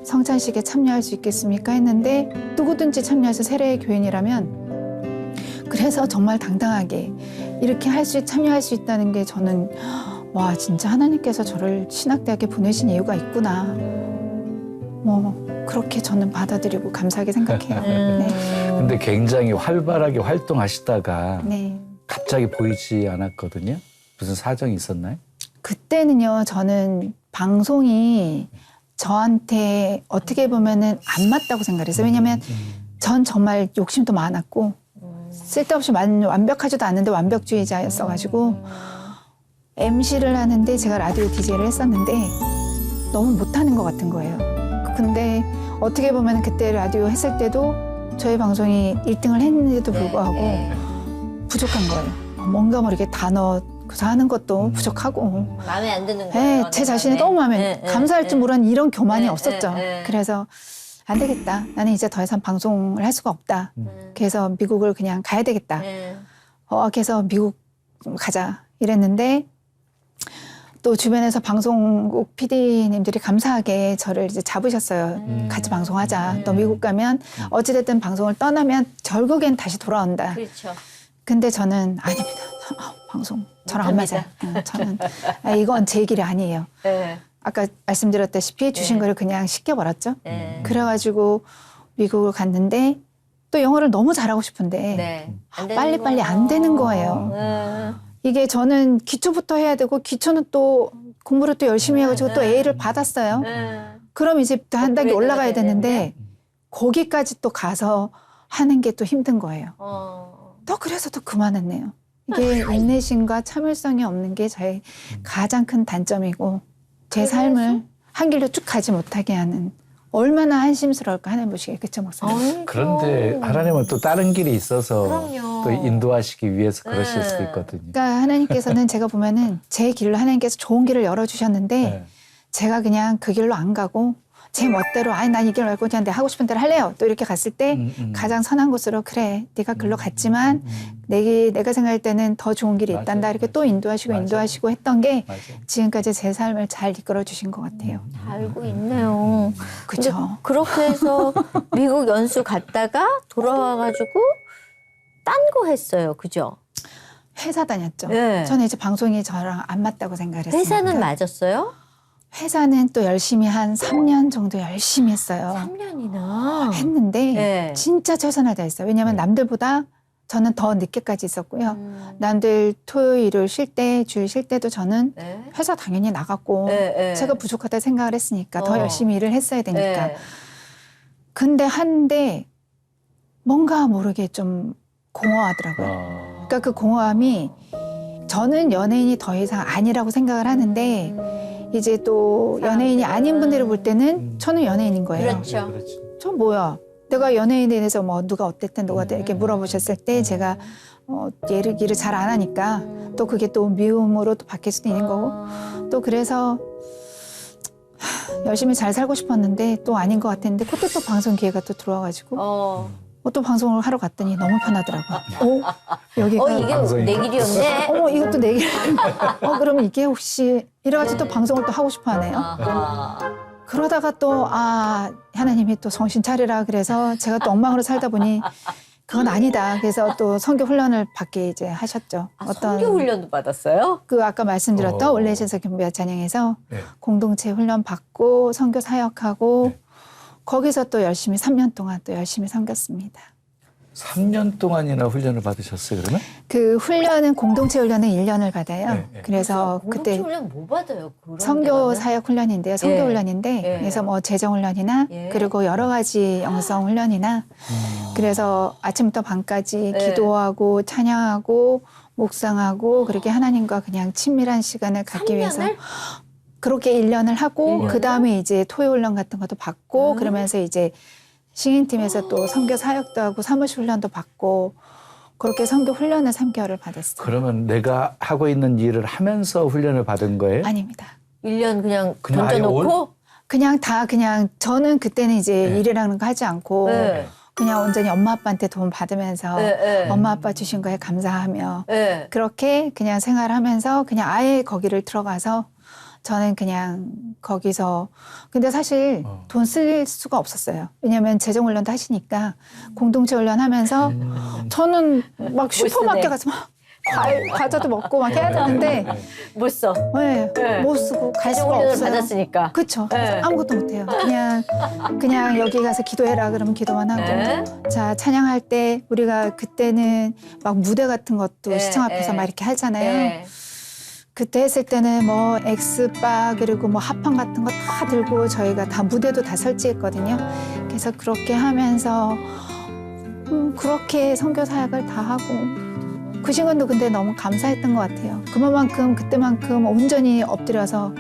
[SPEAKER 4] 성찬식에 참여할 수 있겠습니까 했는데 누구든지 참여해서 세례의 교인이라면 그래서 정말 당당하게 이렇게 참여할 수 있다는 게 저는 와 진짜 하나님께서 저를 신학대학에 보내신 이유가 있구나 뭐 그렇게 저는 받아들이고 감사하게 생각해요. 네.
[SPEAKER 1] 근데 굉장히 활발하게 활동하시다가
[SPEAKER 4] 네.
[SPEAKER 1] 갑자기 보이지 않았거든요. 무슨 사정이 있었나요?
[SPEAKER 4] 그때는요 저는 방송이 저한테 어떻게 보면은 안 맞다고 생각했어요. 왜냐면 전 정말 욕심도 많았고 쓸데없이 완벽하지도 않는데 완벽주의자였어가지고 MC를 하는데 제가 라디오 DJ를 했었는데 너무 못하는 것 같은 거예요. 근데 어떻게 보면 그때 라디오 했을 때도 저희 방송이 1등을 했는데도 불구하고 부족한 거예요. 뭔가 모르게 단어 하는 것도 부족하고
[SPEAKER 2] 마음에 안 드는
[SPEAKER 4] 네,
[SPEAKER 2] 거예요.
[SPEAKER 4] 제 자신이 너무 마음에 감사할 줄 모르는 이런 교만이 없었죠. 그래서 안 되겠다. 나는 이제 더 이상 방송을 할 수가 없다. 그래서 미국을 그냥 가야 되겠다. 그래서 미국 가자 이랬는데 또 주변에서 방송국 PD님들이 감사하게 저를 이제 잡으셨어요. 같이 방송하자. 너 미국 가면 어찌됐든 방송을 떠나면 결국엔 다시 돌아온다.
[SPEAKER 2] 그렇죠.
[SPEAKER 4] 근데 저는 아닙니다. 방송 저랑 안 맞아요. 저는 이건 제 길이 아니에요.
[SPEAKER 2] 네.
[SPEAKER 4] 아까 말씀드렸다시피 주신 거를 그냥 시켜버렸죠.
[SPEAKER 2] 네.
[SPEAKER 4] 그래가지고 미국을 갔는데 또 영어를 너무 잘하고 싶은데
[SPEAKER 2] 네. 안 되는
[SPEAKER 4] 빨리빨리
[SPEAKER 2] 거예요.
[SPEAKER 4] 안 되는 거예요. 이게 저는 기초부터 해야 되고 기초는 또 공부를 또 열심히 해가지고 또 A를 받았어요. 그럼 이제 또 한 단계 올라가야 되는데 거기까지 또 가서 하는 게 또 힘든 거예요. 또 그래서 또 그만했네요. 이게 인내심과 참을성이 없는 게 저의 가장 큰 단점이고 제 삶을 한 길로 쭉 가지 못하게 하는 얼마나 한심스러울까 하나님 보시기에 그쵸 목사님?
[SPEAKER 1] 그런데 하나님은 또 다른 길이 있어서
[SPEAKER 2] 그럼요.
[SPEAKER 1] 또 인도하시기 위해서 그러실 수 있거든요.
[SPEAKER 4] 그러니까 하나님께서는 제가 보면은 제 길로 하나님께서 좋은 길을 열어주셨는데
[SPEAKER 1] 네.
[SPEAKER 4] 제가 그냥 그 길로 안 가고 제 멋대로 아니 난 이길 알고 그냥 내 하고 싶은 대로 할래요. 또 이렇게 갔을 때 가장 선한 곳으로 그래 네가 글로 갔지만 내가 생각할 때는 더 좋은 길이
[SPEAKER 1] 맞아요.
[SPEAKER 4] 있단다 이렇게 또
[SPEAKER 1] 맞아요.
[SPEAKER 4] 인도하시고 했던 게
[SPEAKER 1] 맞아요.
[SPEAKER 4] 지금까지 제 삶을 잘 이끌어 주신 것 같아요.
[SPEAKER 2] 알고 있네요. 근데
[SPEAKER 4] 그렇죠.
[SPEAKER 2] 그렇게 해서 미국 연수 갔다가 돌아와가지고 딴 거 했어요. 그죠?
[SPEAKER 4] 회사 다녔죠.
[SPEAKER 2] 네.
[SPEAKER 4] 저는 이제 방송이 저랑 안 맞다고 생각을 했어요.
[SPEAKER 2] 회사는 맞았어요?
[SPEAKER 4] 회사는 또 열심히 한 3년 정도 열심히 했어요.
[SPEAKER 2] 3년이나.
[SPEAKER 4] 했는데
[SPEAKER 2] 네.
[SPEAKER 4] 진짜 최선을 다했어요. 왜냐하면
[SPEAKER 1] 네.
[SPEAKER 4] 남들보다 저는 더 늦게까지 있었고요.
[SPEAKER 2] 음.
[SPEAKER 4] 남들 토요일 쉴 때, 주일 쉴 때도 저는
[SPEAKER 2] 네.
[SPEAKER 4] 회사 당연히 나갔고
[SPEAKER 2] 네, 네.
[SPEAKER 4] 제가 부족하다 생각을 했으니까 더
[SPEAKER 2] 어.
[SPEAKER 4] 열심히 일을 했어야 되니까.
[SPEAKER 2] 네.
[SPEAKER 4] 근데 한데 뭔가 모르게 좀 공허하더라고요. 그러니까 그 공허함이 저는 연예인이 더 이상 아니라고 생각을 하는데 이제 또 연예인이 아닌 분들을 볼 때는 저는 연예인인 거예요.
[SPEAKER 2] 그렇죠.
[SPEAKER 1] 그렇지.
[SPEAKER 4] 저 뭐야? 내가 연예인에 대해서 뭐 누가 어땠든 누가 이렇게 물어보셨을 때 제가 얘기를 잘 안 하니까 또 그게 또 미움으로 또 바뀔 수도 있는 거고 또 그래서 열심히 잘 살고 싶었는데 또 아닌 것 같았는데 그때 또 방송 기회가 또 들어와가지고 또 방송을 하러 갔더니 너무 편하더라고요. 여기가
[SPEAKER 2] 이게
[SPEAKER 1] 방송이니까.
[SPEAKER 2] 내 길이었네.
[SPEAKER 4] 어머 이것도 내 길. 그러면 이게 혹시 이래가지고 또 방송을 또 하고 싶어 하네요.
[SPEAKER 2] 아하.
[SPEAKER 4] 그러다가 또 하나님이 또 정신 차리라 그래서 제가 또 엉망으로 살다 보니 그건 아니다. 그래서 또 선교 훈련을 받게 이제 하셨죠.
[SPEAKER 2] 선교 훈련도 받았어요?
[SPEAKER 4] 그 아까 말씀드렸던
[SPEAKER 1] 어.
[SPEAKER 4] 올레제서 경배와 찬양에서
[SPEAKER 1] 네.
[SPEAKER 4] 공동체 훈련 받고 선교 사역하고
[SPEAKER 1] 네.
[SPEAKER 4] 거기서 또 열심히 3년 동안 또 열심히 섬겼습니다.
[SPEAKER 1] 3년 동안이나 훈련을 받으셨어요, 그러면?
[SPEAKER 4] 그 훈련은 공동체 훈련은 1년을 받아요.
[SPEAKER 1] 네, 네.
[SPEAKER 4] 그래서
[SPEAKER 2] 공동체
[SPEAKER 4] 그때
[SPEAKER 2] 훈련 뭐 받아요? 그런 데
[SPEAKER 4] 선교
[SPEAKER 2] 가면?
[SPEAKER 4] 사역 훈련인데요. 선교
[SPEAKER 2] 예.
[SPEAKER 4] 훈련인데
[SPEAKER 2] 예.
[SPEAKER 4] 그래서 뭐 재정 훈련이나
[SPEAKER 2] 예.
[SPEAKER 4] 그리고 여러 가지 영성 훈련이나 그래서 아침부터 밤까지
[SPEAKER 2] 예.
[SPEAKER 4] 기도하고 찬양하고 묵상하고 그렇게 하나님과 그냥 친밀한 시간을 갖기 위해서
[SPEAKER 2] 3년을?
[SPEAKER 4] 그렇게 1년을 하고
[SPEAKER 2] 1년을?
[SPEAKER 4] 그다음에 이제 토요 훈련 같은 것도 받고 그러면서 이제 신인팀에서 또 선교 사역도 하고 사무실 훈련도 받고 그렇게 선교 훈련을 3개월을 받았어요.
[SPEAKER 1] 그러면 내가 하고 있는 일을 하면서 훈련을 받은 거예요?
[SPEAKER 4] 아닙니다.
[SPEAKER 2] 1년 그냥
[SPEAKER 1] 그냥 아예
[SPEAKER 2] 던져놓고?
[SPEAKER 4] 그냥 저는 그때는 이제
[SPEAKER 1] 네.
[SPEAKER 4] 일이라는 거 하지 않고
[SPEAKER 2] 네.
[SPEAKER 4] 그냥 온전히 엄마 아빠한테 돈 받으면서
[SPEAKER 2] 네, 네.
[SPEAKER 4] 엄마 아빠 주신 거에 감사하며
[SPEAKER 2] 네.
[SPEAKER 4] 그렇게 그냥 생활하면서 그냥 아예 거기를 들어가서 저는 그냥 거기서 근데 사실 돈 쓸 수가 없었어요. 왜냐하면 재정 훈련도 하시니까 공동체 훈련 하면서 저는 막 슈퍼마켓
[SPEAKER 2] 쓰네.
[SPEAKER 4] 가서 막 과자도 먹고 막 해야 되는데
[SPEAKER 2] 못 써.
[SPEAKER 4] 네,
[SPEAKER 2] 네.
[SPEAKER 4] 못 쓰고 갈
[SPEAKER 2] 재정
[SPEAKER 4] 수가
[SPEAKER 2] 훈련을
[SPEAKER 4] 없어요.
[SPEAKER 2] 받았으니까.
[SPEAKER 4] 그렇죠.
[SPEAKER 2] 네.
[SPEAKER 4] 아무것도 못해요. 그냥 여기 가서 기도해라 그러면 기도만 하고
[SPEAKER 2] 네.
[SPEAKER 4] 자 찬양할 때 우리가 그때는 막 무대 같은 것도
[SPEAKER 2] 네,
[SPEAKER 4] 시청 앞에서
[SPEAKER 2] 네.
[SPEAKER 4] 막 이렇게 하잖아요.
[SPEAKER 2] 네.
[SPEAKER 4] 그때 했을 때는 뭐 엑스바 그리고 뭐 합판 같은 거 다 들고 저희가 다 무대도 다 설치했거든요. 그래서 그렇게 하면서 그렇게 선교 사역을 다 하고 그 시간도 근데 너무 감사했던 것 같아요. 그때만큼 온전히 엎드려서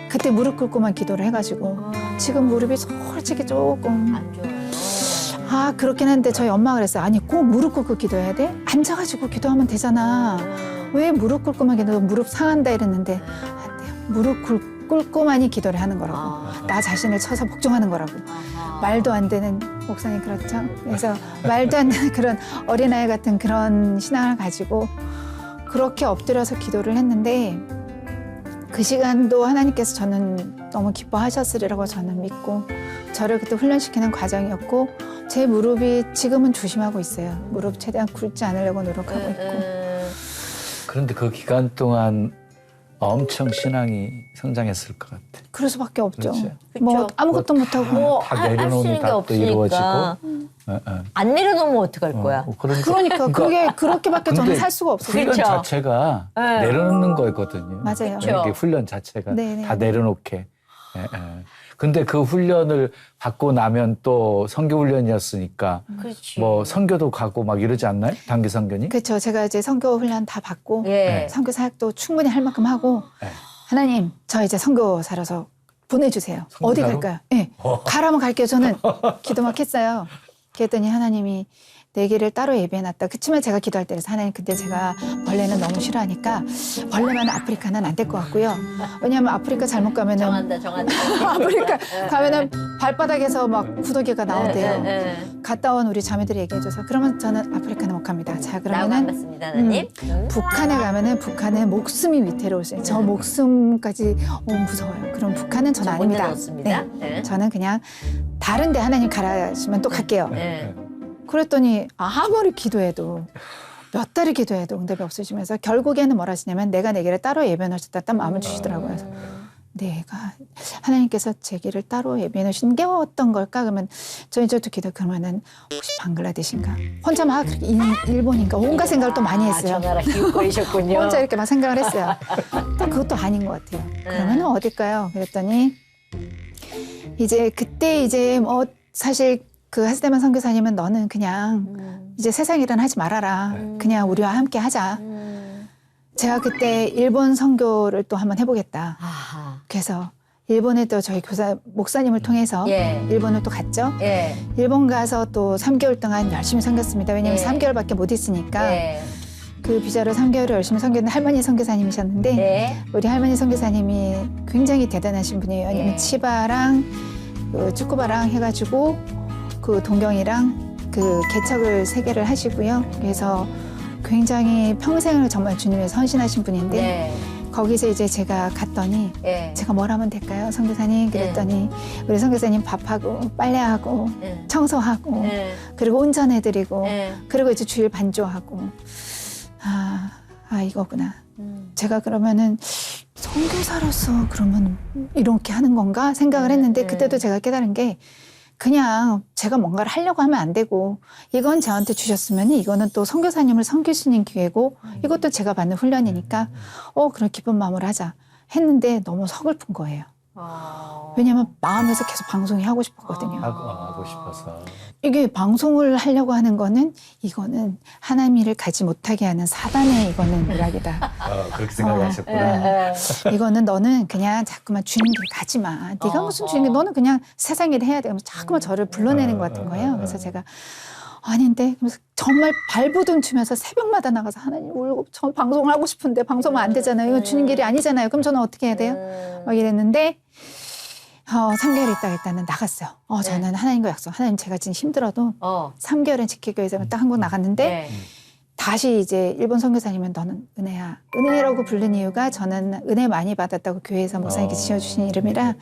[SPEAKER 4] 그때 무릎 꿇고만 기도를 해가지고 지금 무릎이 솔직히 조금
[SPEAKER 2] 안 좋아요.
[SPEAKER 4] 그렇긴 한데 저희 엄마가 그랬어요. 아니 꼭 무릎 꿇고 기도해야 돼? 앉아가지고 기도하면 되잖아. 왜 무릎 꿇고만 기도 무릎 상한다 이랬는데 안 돼요. 무릎 꿇고만이 기도를 하는 거라고. 나 자신을 쳐서 복종하는 거라고. 말도 안 되는 목사님 그렇죠? 그래서 말도 안 되는 그런 어린아이 같은 그런 신앙을 가지고 그렇게 엎드려서 기도를 했는데 그 시간도 하나님께서 저는 너무 기뻐하셨으리라고 저는 믿고 저를 그때 훈련시키는 과정이었고 제 무릎이 지금은 조심하고 있어요. 무릎 최대한 꿇지 않으려고 노력하고 있고.
[SPEAKER 1] 그런데 그 기간 동안 엄청 신앙이 성장했을 것 같아.
[SPEAKER 4] 그럴 수밖에 없죠.
[SPEAKER 1] 그렇지.
[SPEAKER 4] 뭐 아무것도 못하고
[SPEAKER 2] 뭐
[SPEAKER 1] 다
[SPEAKER 2] 할 수
[SPEAKER 1] 내려놓으면
[SPEAKER 2] 있는 게
[SPEAKER 1] 다 또
[SPEAKER 2] 없으니까.
[SPEAKER 1] 이루어지고.
[SPEAKER 2] 안 내려놓으면 어떡할 거야?
[SPEAKER 4] 그러니까 그게 그렇게밖에 저는
[SPEAKER 1] 근데
[SPEAKER 4] 살 수가 없어요.
[SPEAKER 1] 훈련
[SPEAKER 2] 그렇죠.
[SPEAKER 1] 자체가
[SPEAKER 2] 네.
[SPEAKER 1] 내려놓는 거였거든요.
[SPEAKER 4] 맞아요.
[SPEAKER 2] 그렇죠.
[SPEAKER 1] 이게 훈련 자체가
[SPEAKER 4] 네네.
[SPEAKER 1] 다 내려놓게. 예, 예. 근데 그 훈련을 받고 나면 또 선교 훈련이었으니까
[SPEAKER 2] 그렇지.
[SPEAKER 1] 뭐 선교도 가고 막 이러지 않나요? 단기 선교니?
[SPEAKER 4] 그렇죠. 제가 이제 선교 훈련 다 받고
[SPEAKER 2] 예.
[SPEAKER 4] 선교 사역도 충분히 할 만큼 하고
[SPEAKER 1] 네.
[SPEAKER 4] 하나님 저 이제 선교사로서 보내주세요. 어디
[SPEAKER 1] 선교사로?
[SPEAKER 4] 갈까요? 네. 가라면 갈게요. 저는 기도 막 했어요. 그랬더니 하나님이 4개를 따로 예배해놨다. 그치만 제가 기도할 때는 하나님 근데 제가 벌레는 너무 싫어하니까 벌레만 아프리카는 안 될 것 같고요. 왜냐하면 아프리카 잘못 가면은
[SPEAKER 2] 정한다.
[SPEAKER 4] 아프리카 가면은 발바닥에서 막 구더기가 나온대요. 갔다 온 우리 자매들이 얘기해줘서 그러면 저는 아프리카는 못 갑니다. 자
[SPEAKER 2] 나만
[SPEAKER 4] 그러면은
[SPEAKER 2] 맞습니다, 하나님.
[SPEAKER 4] 북한에 가면은 북한은 목숨이 위태로우세요. 저 목숨까지 무서워요. 그럼 북한은 전 아닙니다.
[SPEAKER 2] 넣습니다.
[SPEAKER 4] 네. 저는 그냥 다른데 하나님 가라시면 또 갈게요.
[SPEAKER 2] 네.
[SPEAKER 4] 그랬더니 아무리 기도해도 몇 달을 기도해도 응답이 없으시면서 결국에는 뭐라 하시냐면 내가 내게를 따로 예배해 놓으셨다 딱 마음을 주시더라고요. 그래서 내가 하나님께서 제 길을 따로 예배해 놓으신 게 어떤 걸까? 그러면 저도 기도 그러면은 혹시 방글라데시인가? 혼자 막 그렇게 일본인가? 온갖 생각을 또 많이 했어요.
[SPEAKER 2] 저 나라 기웃거리셨군요.
[SPEAKER 4] 혼자 이렇게 막 생각을 했어요. 또 그것도 아닌 것 같아요. 그러면은 어딜까요? 그랬더니 이제 그때 이제 뭐 사실 그 하스데만 선교사님은 너는 그냥 이제 세상 일은 하지 말아라. 그냥 우리와 함께 하자. 제가 그때 일본 선교를 또 한번 해보겠다.
[SPEAKER 2] 아하.
[SPEAKER 4] 그래서 일본에 또 저희 교사 목사님을 통해서
[SPEAKER 2] 예.
[SPEAKER 4] 일본을 또 갔죠.
[SPEAKER 2] 예.
[SPEAKER 4] 일본 가서 또 3개월 동안 열심히 섬겼습니다. 왜냐면
[SPEAKER 2] 예.
[SPEAKER 4] 3개월밖에 못 있으니까
[SPEAKER 2] 예.
[SPEAKER 4] 그 비자로 3개월을 열심히 섬겼는데 할머니 선교사님이셨는데
[SPEAKER 2] 예.
[SPEAKER 4] 우리 할머니 선교사님이 굉장히 대단하신 분이에요. 왜냐면
[SPEAKER 2] 예.
[SPEAKER 4] 치바랑 그 축구바랑 해가지고 그 동경이랑 그 개척을 3개를 하시고요. 그래서 굉장히 평생을 정말 주님에 헌신하신 분인데
[SPEAKER 2] 예.
[SPEAKER 4] 거기서 이제 제가 갔더니
[SPEAKER 2] 예.
[SPEAKER 4] 제가 뭘 하면 될까요, 선교사님? 그랬더니 우리 선교사님 밥하고 빨래하고
[SPEAKER 2] 예.
[SPEAKER 4] 청소하고
[SPEAKER 2] 예.
[SPEAKER 4] 그리고 운전해드리고
[SPEAKER 2] 예.
[SPEAKER 4] 그리고 이제 주일 반주하고 이거구나. 제가 그러면은 선교사로서 그러면 이렇게 하는 건가 생각을 했는데 그때도 제가 깨달은 게 그냥 제가 뭔가를 하려고 하면 안 되고 이건 저한테 주셨으면 이거는 또 선교사님을 섬길 수 있는 기회고 이것도 제가 받는 훈련이니까 그런 기쁜 마음으로 하자 했는데 너무 서글픈 거예요. 왜냐하면 마음에서 계속 방송이 하고 싶었거든요.
[SPEAKER 1] 하고 싶어서.
[SPEAKER 4] 이게 방송을 하려고 하는 거는 이거는 하나님 일을 가지 못하게 하는 사단의 이거는 일학이다.
[SPEAKER 1] 그렇게 생각하셨구나.
[SPEAKER 4] 이거는 너는 그냥 자꾸만 주님 길 가지 마. 네가 무슨 주님 길, 너는 그냥 세상 일을 해야 돼. 그러면서 자꾸만 저를 불러내는 것 같은 거예요. 그래서 제가 아닌데 그래서 정말 발부둥 치면서 새벽마다 나가서 하나님 울고 저 방송을 하고 싶은데 방송은 안 되잖아요. 이건 주님 길이 아니잖아요. 그럼 저는 어떻게 해야 돼요? 막 이랬는데 3개월 있다가 일단은 나갔어요. 저는 하나님과 약속. 하나님 제가 지금 힘들어도 3개월은 지키기 위해서 딱 한국 나갔는데
[SPEAKER 2] 네.
[SPEAKER 4] 다시 이제 일본 선교사님은 너는 은혜야. 은혜라고 부른 이유가 저는 은혜 많이 받았다고 교회에서 목사님께 지어주신 이름이라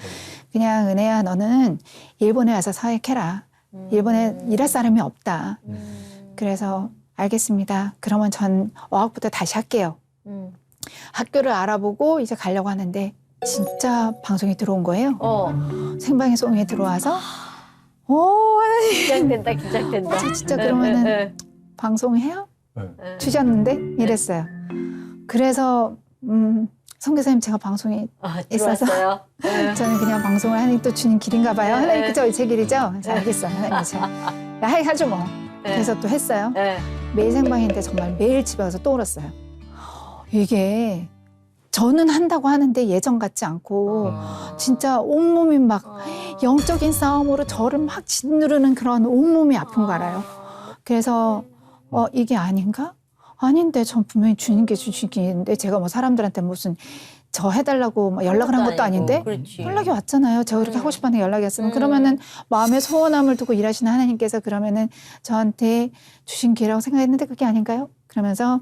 [SPEAKER 4] 그냥 은혜야 너는 일본에 와서 사역해라. 일본에 일할 사람이 없다. 그래서 알겠습니다. 그러면 전 어학부터 다시 할게요. 학교를 알아보고 이제 가려고 하는데 진짜 방송이 들어온 거예요. 생방송에 들어와서 하나님
[SPEAKER 2] 긴장된다.
[SPEAKER 4] 진짜 그러면은 방송해요? 주셨는데 이랬어요. 그래서 선교사님 제가 방송에 있어서
[SPEAKER 2] 들어왔어요.
[SPEAKER 4] 저는 그냥 방송을 하는 게 또 주님 길인가 봐요. 하나님 그죠? 제 길이죠? 그래서 알겠어. 하나님 제가 하죠 뭐. 그래서 또 했어요. 매일 생방인데 정말 매일 집에 가서 또 울었어요. 이게 저는 한다고 하는데 예전 같지 않고 진짜 온몸이 막 영적인 싸움으로 저를 막 짓누르는 그런 온몸이 아픈 거 알아요. 그래서 이게 아닌가? 아닌데 전 분명히 주님께 주시기인데 제가 뭐 사람들한테 무슨 저 해달라고 막 연락을 한 것도 아닌데
[SPEAKER 2] 그렇지.
[SPEAKER 4] 연락이 왔잖아요. 제가 그렇게 하고 싶었는데 연락이 왔으면 그러면은 마음의 소원함을 두고 일하시는 하나님께서 그러면은 저한테 주신 기회라고 생각했는데 그게 아닌가요? 그러면서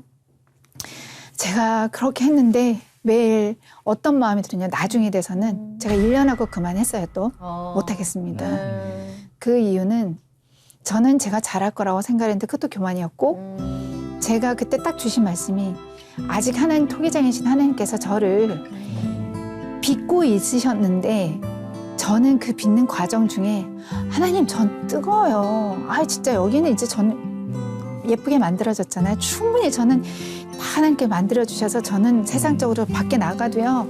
[SPEAKER 4] 제가 그렇게 했는데 매일 어떤 마음이 들었냐 나중에 돼서는 제가 1년하고 그만했어요. 또 못하겠습니다. 그 이유는 저는 제가 잘할 거라고 생각했는데 그것도 교만이었고 제가 그때 딱 주신 말씀이 아직 하나님 토기장이신 하나님께서 저를 빚고 있으셨는데 저는 그 빚는 과정 중에 하나님 전 뜨거워요. 진짜 여기는 이제 전 예쁘게 만들어졌잖아요. 충분히 저는 하나님께 만들어주셔서 저는 세상적으로 밖에 나가도요.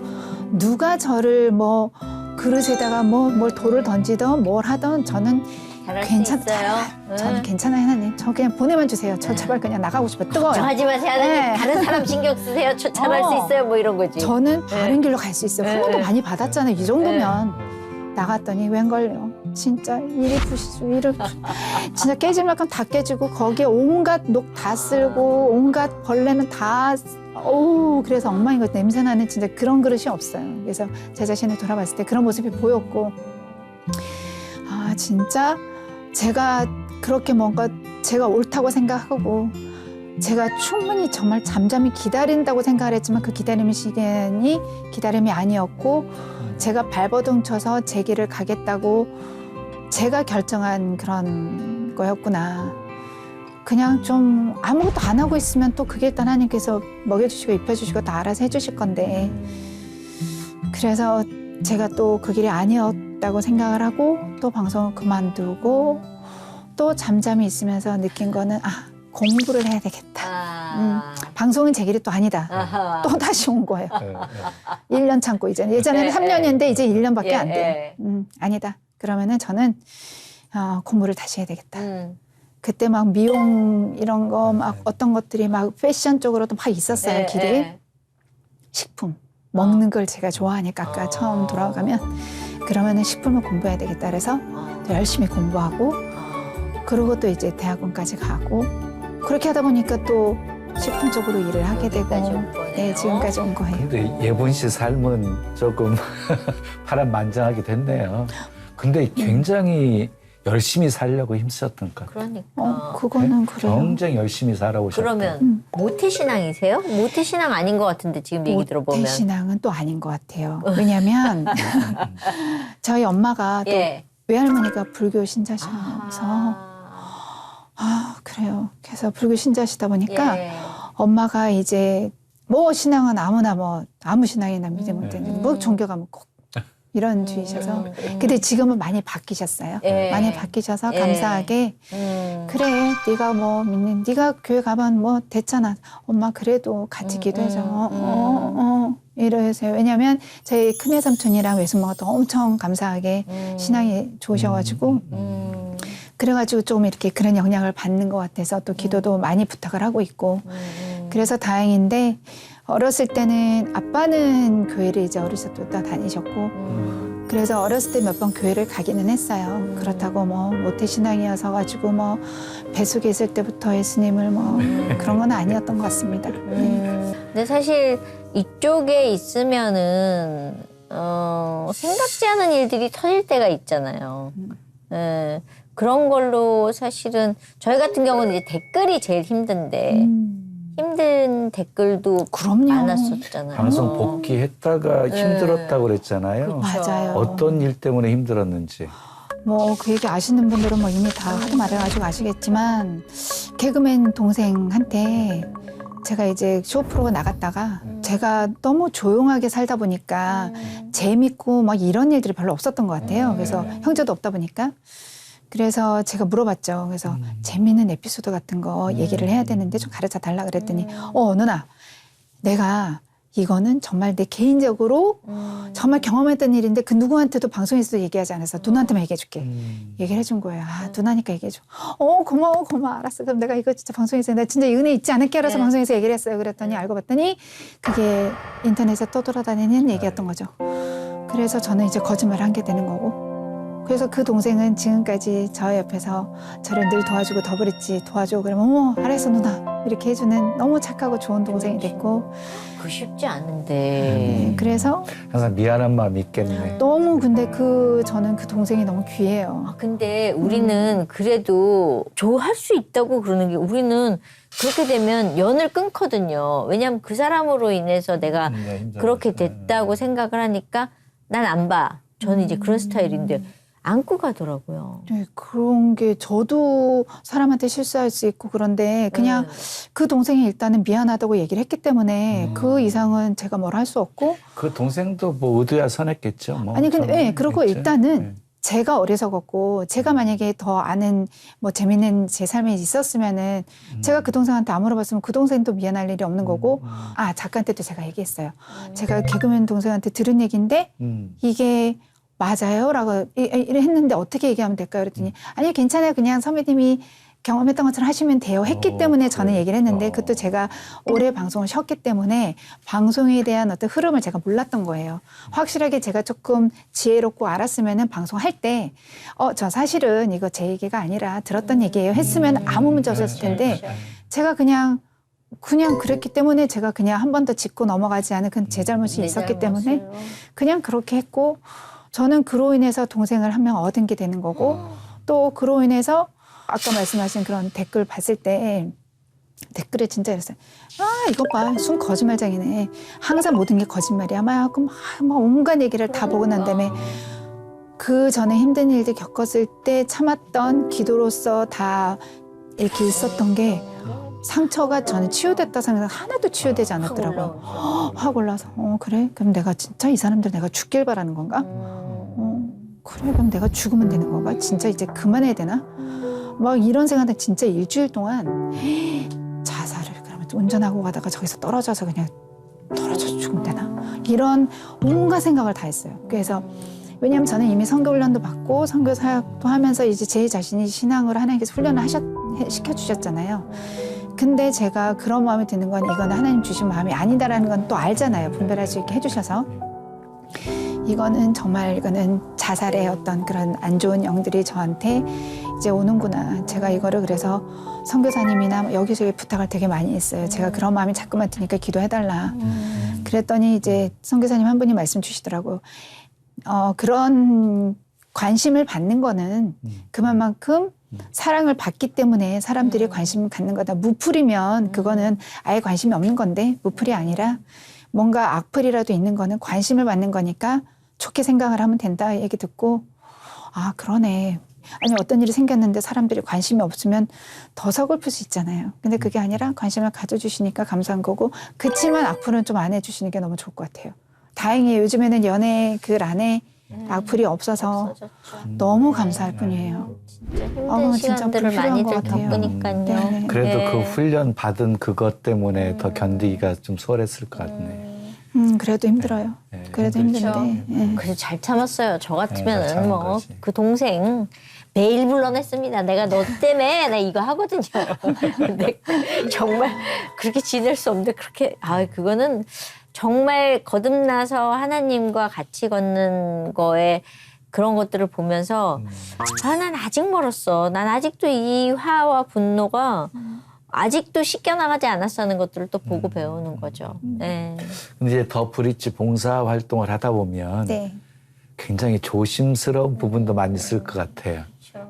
[SPEAKER 4] 누가 저를 뭐 그릇에다가 뭘 돌을 던지던 뭘 하던 저는 괜찮다. 저는 괜찮아요 하나님. 저 그냥 보내만 주세요. 저 제발 그냥 나가고 싶어요. 뜨거워요.
[SPEAKER 2] 걱정하지 마세요. 하나님.
[SPEAKER 4] 네.
[SPEAKER 2] 다른 사람 신경 쓰세요. 잘할 수 있어요. 뭐 이런 거지.
[SPEAKER 4] 저는 바른 길로 갈 수 있어요. 후원도 많이 받았잖아요. 이 정도면 나갔더니 웬걸요. 진짜 일이 부시죠. 일을 진짜 깨질 만큼 다 깨지고 거기에 온갖 녹 다 쓸고 온갖 벌레는 다 그래서 엉망인 것 냄새나는 진짜 그런 그릇이 없어요. 그래서 제 자신을 돌아봤을 때 그런 모습이 보였고 아 진짜 제가 그렇게 뭔가 제가 옳다고 생각하고 제가 충분히 정말 잠잠히 기다린다고 생각을 했지만 그 기다림의 시간이 기다림이 아니었고 제가 발버둥 쳐서 제 길을 가겠다고 제가 결정한 그런 거였구나. 그냥 좀 아무것도 안 하고 있으면 또 그게 일단 하나님께서 먹여주시고 입혀주시고 다 알아서 해주실 건데 그래서 제가 또 그 길이 아니었다고 생각을 하고 또 방송을 그만두고 또 잠잠히 있으면서 느낀 거는 공부를 해야 되겠다. 방송은 제 길이 또 아니다.
[SPEAKER 2] 아하.
[SPEAKER 4] 또 다시 온 거예요.
[SPEAKER 1] 네,
[SPEAKER 4] 1년 참고 예전에는 3년이었는데 이제 1년밖에 안 돼요.
[SPEAKER 2] 예.
[SPEAKER 4] 아니다. 그러면은 저는 공부를 다시 해야 되겠다.
[SPEAKER 2] 음.
[SPEAKER 4] 그때 막 미용 이런 거 막 어떤 것들이 막 패션 쪽으로도 막 있었어요. 길이.
[SPEAKER 2] 예.
[SPEAKER 4] 식품. 먹는 걸 제가 좋아하니까 아까 처음 돌아가면 그러면은 식품을 공부해야 되겠다. 그래서 또 열심히 공부하고 그러고 또 이제 대학원까지 가고 그렇게 하다 보니까 또 식품 쪽으로 일을 하게 되고
[SPEAKER 2] 지금까지 온 거네요.
[SPEAKER 4] 네, 지금까지 온 거예요.
[SPEAKER 1] 근데 예본 씨 삶은 조금 파란만장하게 됐네요. 근데 굉장히 열심히 살려고 힘쓰셨던 것 같아요.
[SPEAKER 2] 그러니까.
[SPEAKER 4] 그거는 그래요.
[SPEAKER 1] 굉장히 열심히 살아오셨던.
[SPEAKER 2] 그러면 모태신앙이세요? 모태신앙 아닌 것 같은데 지금 얘기 들어보면.
[SPEAKER 4] 모태신앙은 또 아닌 것 같아요. 왜냐하면 저희 엄마가 또
[SPEAKER 2] 예.
[SPEAKER 4] 외할머니가 불교 신자시면서 그래요. 그래서 불교 신자시다 보니까
[SPEAKER 2] 예.
[SPEAKER 4] 엄마가 이제 뭐 신앙은 아무나 뭐 아무 신앙이나 믿으면 되는 뭐 종교가면 꼭 이런 주의셔서 근데 지금은 많이 바뀌셨어요.
[SPEAKER 2] 예.
[SPEAKER 4] 많이 바뀌셔서
[SPEAKER 2] 예.
[SPEAKER 4] 감사하게 그래 네가 뭐 믿는 네가 교회 가면 뭐 됐잖아. 엄마 그래도 같이 기도해서 이러세요. 왜냐하면 저희 큰외삼촌이랑 외숙모가 또 엄청 감사하게 신앙이 좋으셔가지고 그래가지고 조금 이렇게 그런 영향을 받는 것 같아서 또 기도도 많이 부탁을 하고 있고 그래서 다행인데 어렸을 때는 아빠는 교회를 이제 어렸을 때부터 다니셨고 그래서 어렸을 때 몇 번 교회를 가기는 했어요. 그렇다고 뭐 모태신앙이어서 가지고 뭐 뱃속에 있을 때부터 예수님을 뭐 그런 건 아니었던 것 같습니다.
[SPEAKER 2] 근데 사실 이쪽에 있으면은 생각지 않은 일들이 터질 때가 있잖아요. 예, 그런 걸로 사실은 저희 같은 경우는 이제 댓글이 제일 힘든데 힘든 댓글도
[SPEAKER 4] 그럼요.
[SPEAKER 2] 많았었잖아요.
[SPEAKER 1] 방송 복귀했다가
[SPEAKER 2] 네.
[SPEAKER 1] 힘들었다고 그랬잖아요.
[SPEAKER 4] 맞아요.
[SPEAKER 1] 어떤 일 때문에 힘들었는지.
[SPEAKER 4] 뭐 그 얘기 아시는 분들은 뭐 이미 다 하도 말해가지고 아시겠지만 개그맨 동생한테 제가 이제 쇼 프로가 나갔다가 제가 너무 조용하게 살다 보니까 재밌고 막 이런 일들이 별로 없었던 것 같아요. 그래서 형제도 없다 보니까 그래서 제가 물어봤죠. 그래서 재밌는 에피소드 같은 거 얘기를 해야 되는데 좀 가르쳐 달라 그랬더니 누나 내가 이거는 정말 내 개인적으로 정말 경험했던 일인데 그 누구한테도 방송에서도 얘기하지 않아서 누나한테만 얘기해 줄게. 얘기를 해준 거예요. 누나니까 얘기해 줘. 고마워 알았어. 그럼 내가 이거 진짜 방송에서 내가 진짜 은혜 있지 않을게 알아서 방송에서 얘기를 했어요. 그랬더니 알고 봤더니 그게 인터넷에 떠돌아다니는 얘기였던 거죠. 그래서 저는 이제 거짓말을 한 게 되는 거고 그래서 그 동생은 지금까지 저 옆에서 저를 늘 도와주고 더블했지 도와줘 그러면 알았어 누나 이렇게 해주는 너무 착하고 좋은 동생이 됐고
[SPEAKER 2] 그 쉽지 않은데.
[SPEAKER 4] 그래서
[SPEAKER 1] 항상 미안한 마음이 있겠네.
[SPEAKER 4] 너무 근데 저는 그 동생이 너무 귀해요.
[SPEAKER 2] 근데 우리는 그래도 할 수 있다고 그러는 게 우리는 그렇게 되면 연을 끊거든요. 왜냐하면 그 사람으로 인해서 내가 그렇게 됐다고 생각을 하니까 난 안 봐. 저는 이제 그런 스타일인데 안고 가더라고요.
[SPEAKER 4] 네, 그런 게 저도 사람한테 실수할 수 있고 그런데 그냥 그 동생이 일단은 미안하다고 얘기를 했기 때문에 그 이상은 제가 뭘 할 수 없고
[SPEAKER 1] 그 동생도 뭐 의도야 선했겠죠. 뭐.
[SPEAKER 4] 아니 근데 그리고
[SPEAKER 1] 그랬죠.
[SPEAKER 4] 일단은 제가 어리석었고 제가 만약에 더 아는 뭐 재밌는 제 삶에 있었으면은 제가 그 동생한테 안 물어봤으면 그 동생도 미안할 일이 없는 거고 작가한테도 제가 얘기했어요. 제가 개그맨 동생한테 들은 얘기인데 이게 맞아요? 라고 했는데 어떻게 얘기하면 될까요? 그랬더니 아니요 괜찮아요. 그냥 선배님이 경험했던 것처럼 하시면 돼요 했기 때문에 저는 얘기를 했는데 그것도 제가 오래 방송을 쉬었기 때문에 방송에 대한 어떤 흐름을 제가 몰랐던 거예요. 확실하게 제가 조금 지혜롭고 알았으면은 방송할 때 저 사실은 이거 제 얘기가 아니라 들었던 얘기예요 했으면 아무 문제 없었을 텐데 제가 그냥 그랬기 때문에 제가 그냥 한 번 더 짚고 넘어가지 않은 그 제 잘못이 있었기 때문에 그냥 그렇게 했고 저는 그로 인해서 동생을 한 명 얻은 게 되는 거고 또 그로 인해서 아까 말씀하신 그런 댓글 봤을 때 댓글에 진짜 이랬어요. 아 이거 봐 순 거짓말쟁이네. 항상 모든 게 거짓말이야. 막 온갖 얘기를 다 보고 난 다음에 그 전에 힘든 일들 겪었을 때 참았던 기도로서 다 이렇게 있었던 게 상처가 저는 치유됐다 생각해서 하나도 치유되지 않았더라고요. 확 올라서 그래? 그럼 내가 진짜 이 사람들 내가 죽길 바라는 건가? 그래 그럼 내가 죽으면 되는 건가? 진짜 이제 그만해야 되나? 막 이런 생각을 진짜 일주일 동안 자살을 그러면 운전하고 가다가 저기서 떨어져서 그냥 떨어져서 죽으면 되나? 이런 온갖 생각을 다 했어요. 그래서 왜냐하면 저는 이미 선교 훈련도 받고 선교 사역도 하면서 이제 제 자신이 신앙으로 하나님께서 훈련을 시켜주셨잖아요. 근데 제가 그런 마음이 드는 건 이건 하나님 주신 마음이 아니다라는 건 또 알잖아요. 분별할 수 있게 해주셔서. 이거는 정말 이거는 자살의 어떤 그런 안 좋은 영들이 저한테 이제 오는구나. 제가 이거를 그래서 선교사님이나 여기저기 부탁을 되게 많이 했어요. 제가 그런 마음이 자꾸만 드니까 기도해달라. 그랬더니 이제 선교사님 한 분이 말씀 주시더라고요. 그런 관심을 받는 거는 그만큼 사랑을 받기 때문에 사람들이 관심을 갖는 거다. 무풀이면 그거는 아예 관심이 없는 건데 무풀이 아니라 뭔가 악플이라도 있는 거는 관심을 받는 거니까 좋게 생각을 하면 된다 얘기 듣고 아 그러네. 아니 어떤 일이 생겼는데 사람들이 관심이 없으면 더 서글플 수 있잖아요. 근데 그게 아니라 관심을 가져주시니까 감사한 거고 그치만 악플은 좀 안 해주시는 게 너무 좋을 것 같아요. 다행이에요. 요즘에는 연애 글 안에 악플이 없어서 너무 감사할 뿐이에요.
[SPEAKER 2] 진짜 힘든
[SPEAKER 4] 진짜
[SPEAKER 2] 시간들을
[SPEAKER 4] 불필요한
[SPEAKER 2] 많이들
[SPEAKER 4] 것 같아요.
[SPEAKER 2] 겪으니까요.
[SPEAKER 4] 네.
[SPEAKER 1] 그래도
[SPEAKER 2] 네.
[SPEAKER 1] 그 훈련 받은 그것 때문에 더 견디기가 좀 수월했을 것 같네요.
[SPEAKER 4] 그래도 힘들어요.
[SPEAKER 1] 네,
[SPEAKER 4] 그래도
[SPEAKER 1] 힘들죠.
[SPEAKER 4] 힘든데. 예.
[SPEAKER 2] 그래서 잘 참았어요. 저
[SPEAKER 1] 네,
[SPEAKER 2] 같으면
[SPEAKER 1] 잘 참은
[SPEAKER 2] 뭐
[SPEAKER 1] 거지.
[SPEAKER 2] 그 동생 매일 불러냈습니다. 내가 너 때문에 나 이거 하거든요. 근데 정말 그렇게 지낼 수 없는데 그렇게 그거는 정말 거듭나서 하나님과 같이 걷는 거에 그런 것들을 보면서 난 아직 멀었어. 난 아직도 이 화와 분노가 아직도 씻겨나가지 않았다는 것들을 또 보고 배우는 거죠. 네.
[SPEAKER 1] 근데 이제 더 브릿지 봉사 활동을 하다 보면
[SPEAKER 4] 네.
[SPEAKER 1] 굉장히 조심스러운 부분도 많이 있을 것 같아요.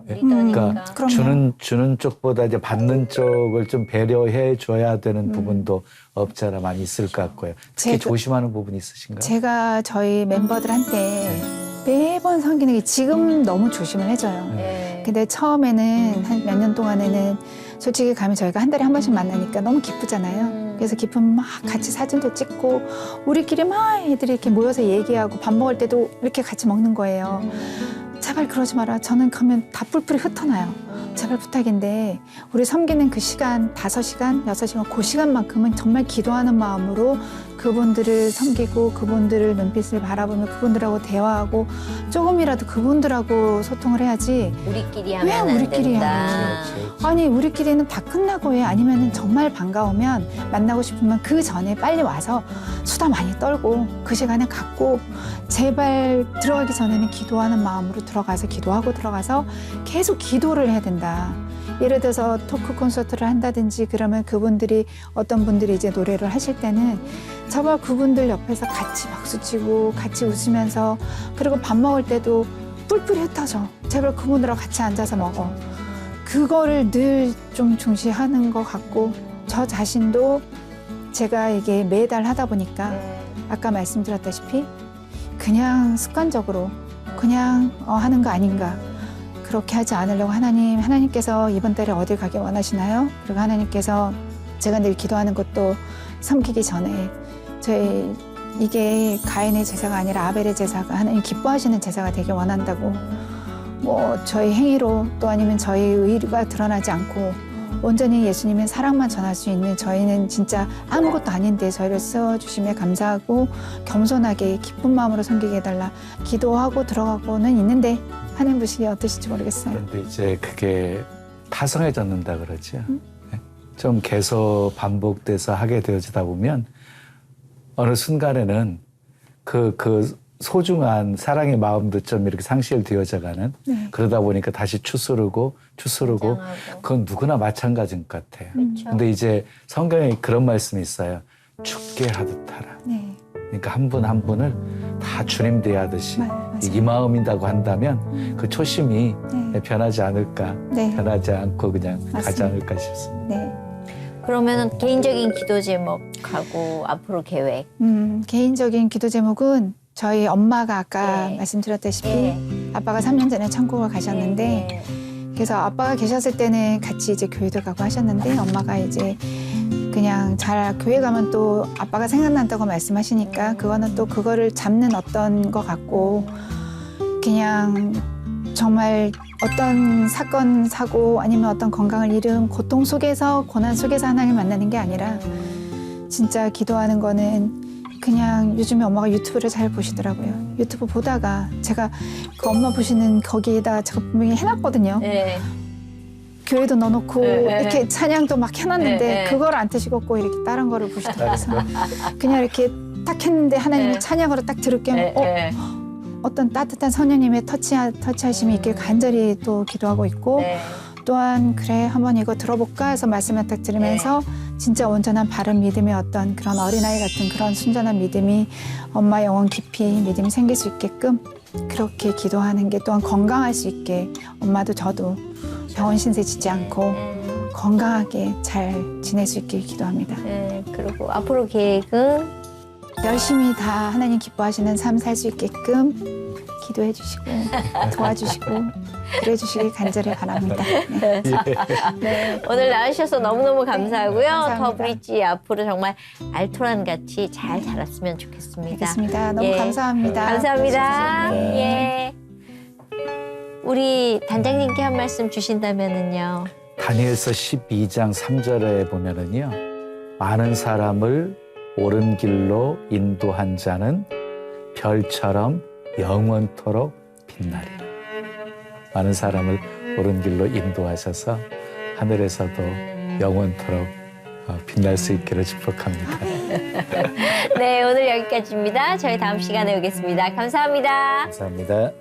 [SPEAKER 2] 리더니까.
[SPEAKER 4] 그럼요.
[SPEAKER 1] 주는 쪽보다 이제 받는 쪽을 좀 배려해 줘야 되는 부분도 없지 않아 많이 있을 것 같고요. 특히 조심하는 부분이 있으신가요?
[SPEAKER 4] 제가 저희 멤버들한테 매번 섬기는 게 지금 너무 조심을 해줘요.
[SPEAKER 2] 네.
[SPEAKER 4] 근데 처음에는 한 몇 년 동안에는 솔직히 가면 저희가 한 달에 한 번씩 만나니까 너무 기쁘잖아요. 그래서 기쁘면 막 같이 사진도 찍고 우리끼리 막 애들이 이렇게 모여서 얘기하고 밥 먹을 때도 이렇게 같이 먹는 거예요. 제발 그러지 마라. 저는 가면 다 뿔뿔이 흩어나요. 제발 부탁인데 우리 섬기는 그 시간 5시간, 6시간 그 시간만큼은 정말 기도하는 마음으로 그분들을 섬기고 그분들을 눈빛을 바라보며 그분들하고 대화하고 조금이라도 그분들하고 소통을 해야지
[SPEAKER 2] 우리끼리
[SPEAKER 4] 왜
[SPEAKER 2] 하면 안
[SPEAKER 4] 우리끼리
[SPEAKER 2] 된다.
[SPEAKER 4] 아니 우리끼리는 다 끝나고 해 아니면은 정말 반가우면 만나고 싶으면 그 전에 빨리 와서 수다 많이 떨고 그 시간에 갖고 제발 들어가기 전에는 기도하는 마음으로 들어가서 기도하고 들어가서 계속 기도를 해야 된다. 예를 들어서 토크 콘서트를 한다든지 그러면 그분들이 어떤 분들이 이제 노래를 하실 때는 제발 그분들 옆에서 같이 박수치고 같이 웃으면서 그리고 밥 먹을 때도 뿔뿔이 흩어져. 제발 그분들하고 같이 앉아서 먹어. 그거를 늘 좀 중시하는 것 같고 저 자신도 제가 이게 매달 하다 보니까 아까 말씀드렸다시피 그냥 습관적으로 그냥 하는 거 아닌가. 그렇게 하지 않으려고 하나님께서 이번 달에 어딜 가기 원하시나요? 그리고 하나님께서 제가 늘 기도하는 것도 섬기기 전에 저희 이게 가인의 제사가 아니라 아벨의 제사가 하나님 기뻐하시는 제사가 되길 원한다고 뭐 저희 행위로 또 아니면 저희 의가 드러나지 않고 온전히 예수님의 사랑만 전할 수 있는 저희는 진짜 아무것도 아닌데 저희를 써주심에 감사하고 겸손하게 기쁜 마음으로 섬기게 해달라 기도하고 들어가고는 있는데 하나님 보시기에 어떠실지 모르겠어요.
[SPEAKER 1] 그런데 이제 그게 타성해졌는다 그러죠. 좀 계속 반복돼서 하게 되어지다 보면 어느 순간에는 그 소중한 사랑의 마음도 좀 이렇게 상실되어져가는 그러다 보니까 다시 추스르고
[SPEAKER 2] 긴장하고.
[SPEAKER 1] 그건 누구나 마찬가지인 것 같아요.
[SPEAKER 2] 그렇죠.
[SPEAKER 1] 근데 이제 성경에 그런 말씀이 있어요. 죽게 하듯 하라.
[SPEAKER 4] 네.
[SPEAKER 1] 그러니까 한 분 한 분을 다 주님 대하듯이
[SPEAKER 4] 맞아요.
[SPEAKER 1] 이 마음이라고 한다면 그 초심이
[SPEAKER 4] 네.
[SPEAKER 1] 변하지 않을까,
[SPEAKER 4] 네.
[SPEAKER 1] 변하지 않고 그냥 가지
[SPEAKER 4] 맞습니다.
[SPEAKER 1] 않을까 싶습니다.
[SPEAKER 4] 네.
[SPEAKER 2] 그러면은 개인적인 기도 제목하고 앞으로 계획.
[SPEAKER 4] 개인적인 기도 제목은 저희 엄마가 아까
[SPEAKER 2] 네.
[SPEAKER 4] 말씀드렸다시피
[SPEAKER 2] 네.
[SPEAKER 4] 아빠가 3년 전에 천국을 가셨는데
[SPEAKER 2] 네.
[SPEAKER 4] 그래서 아빠가 계셨을 때는 같이 이제 교회도 가고 하셨는데 엄마가 이제 그냥 잘 교회 가면 또 아빠가 생각난다고 말씀하시니까 그거는 또 그거를 잡는 어떤 것 같고 그냥 정말 어떤 사건 사고 아니면 어떤 건강을 잃은 고통 속에서 고난 속에서 하나님을 만나는 게 아니라 진짜 기도하는 거는 그냥 요즘에 엄마가 유튜브를 잘 보시더라고요. 유튜브 보다가 제가 그 엄마 보시는 거기에다 제가 분명히 해놨거든요.
[SPEAKER 2] 네.
[SPEAKER 4] 교회도 넣어놓고
[SPEAKER 2] 네,
[SPEAKER 4] 이렇게 찬양도 막 해놨는데
[SPEAKER 2] 네.
[SPEAKER 4] 그걸 안 트시고 이렇게 다른 거를 보시더라고요. 그래서 그냥 이렇게 딱 했는데 하나님의
[SPEAKER 2] 네.
[SPEAKER 4] 찬양으로 딱 들을게요.
[SPEAKER 2] 네.
[SPEAKER 4] 어떤 따뜻한 성령님의 터치하심이 있길 간절히 또 기도하고 있고
[SPEAKER 2] 네.
[SPEAKER 4] 또한 그래 한번 이거 들어볼까 해서 말씀을 딱 들으면서 진짜 온전한 바른 믿음의 어떤 그런 어린아이 같은 그런 순전한 믿음이 엄마 영혼 깊이 믿음이 생길 수 있게끔 그렇게 기도하는 게 또한 건강할 수 있게 엄마도 저도 병원 신세 지지 않고 건강하게 잘 지낼 수 있길 기도합니다.
[SPEAKER 2] 네. 그리고 앞으로 계획은
[SPEAKER 4] 열심히 다 하나님 기뻐하시는 삶 살 수 있게끔 기도해 주시고 도와주시고 그래 주시길 간절히 바랍니다. 네.
[SPEAKER 2] 네. 오늘 나와주셔서 너무너무 감사하고요.
[SPEAKER 4] 네, 감사합니다.
[SPEAKER 2] 더 브릿지 앞으로 정말 알토란 같이 잘 자랐으면 좋겠습니다.
[SPEAKER 4] 알겠습니다. 너무
[SPEAKER 2] 예.
[SPEAKER 4] 감사합니다.
[SPEAKER 2] 감사합니다.
[SPEAKER 4] 네.
[SPEAKER 2] 예. 우리 단장님께 한 말씀 주신다면은요.
[SPEAKER 1] 다니엘서 12장 3절에 보면은요. 많은 사람을 옳은 길로 인도한 자는 별처럼 영원토록 빛나리라. 많은 사람을 옳은 길로 인도하셔서 하늘에서도 영원토록 빛날 수 있기를 축복합니다.
[SPEAKER 2] 네, 오늘 여기까지입니다. 저희 다음 시간에 오겠습니다. 감사합니다.
[SPEAKER 1] 감사합니다.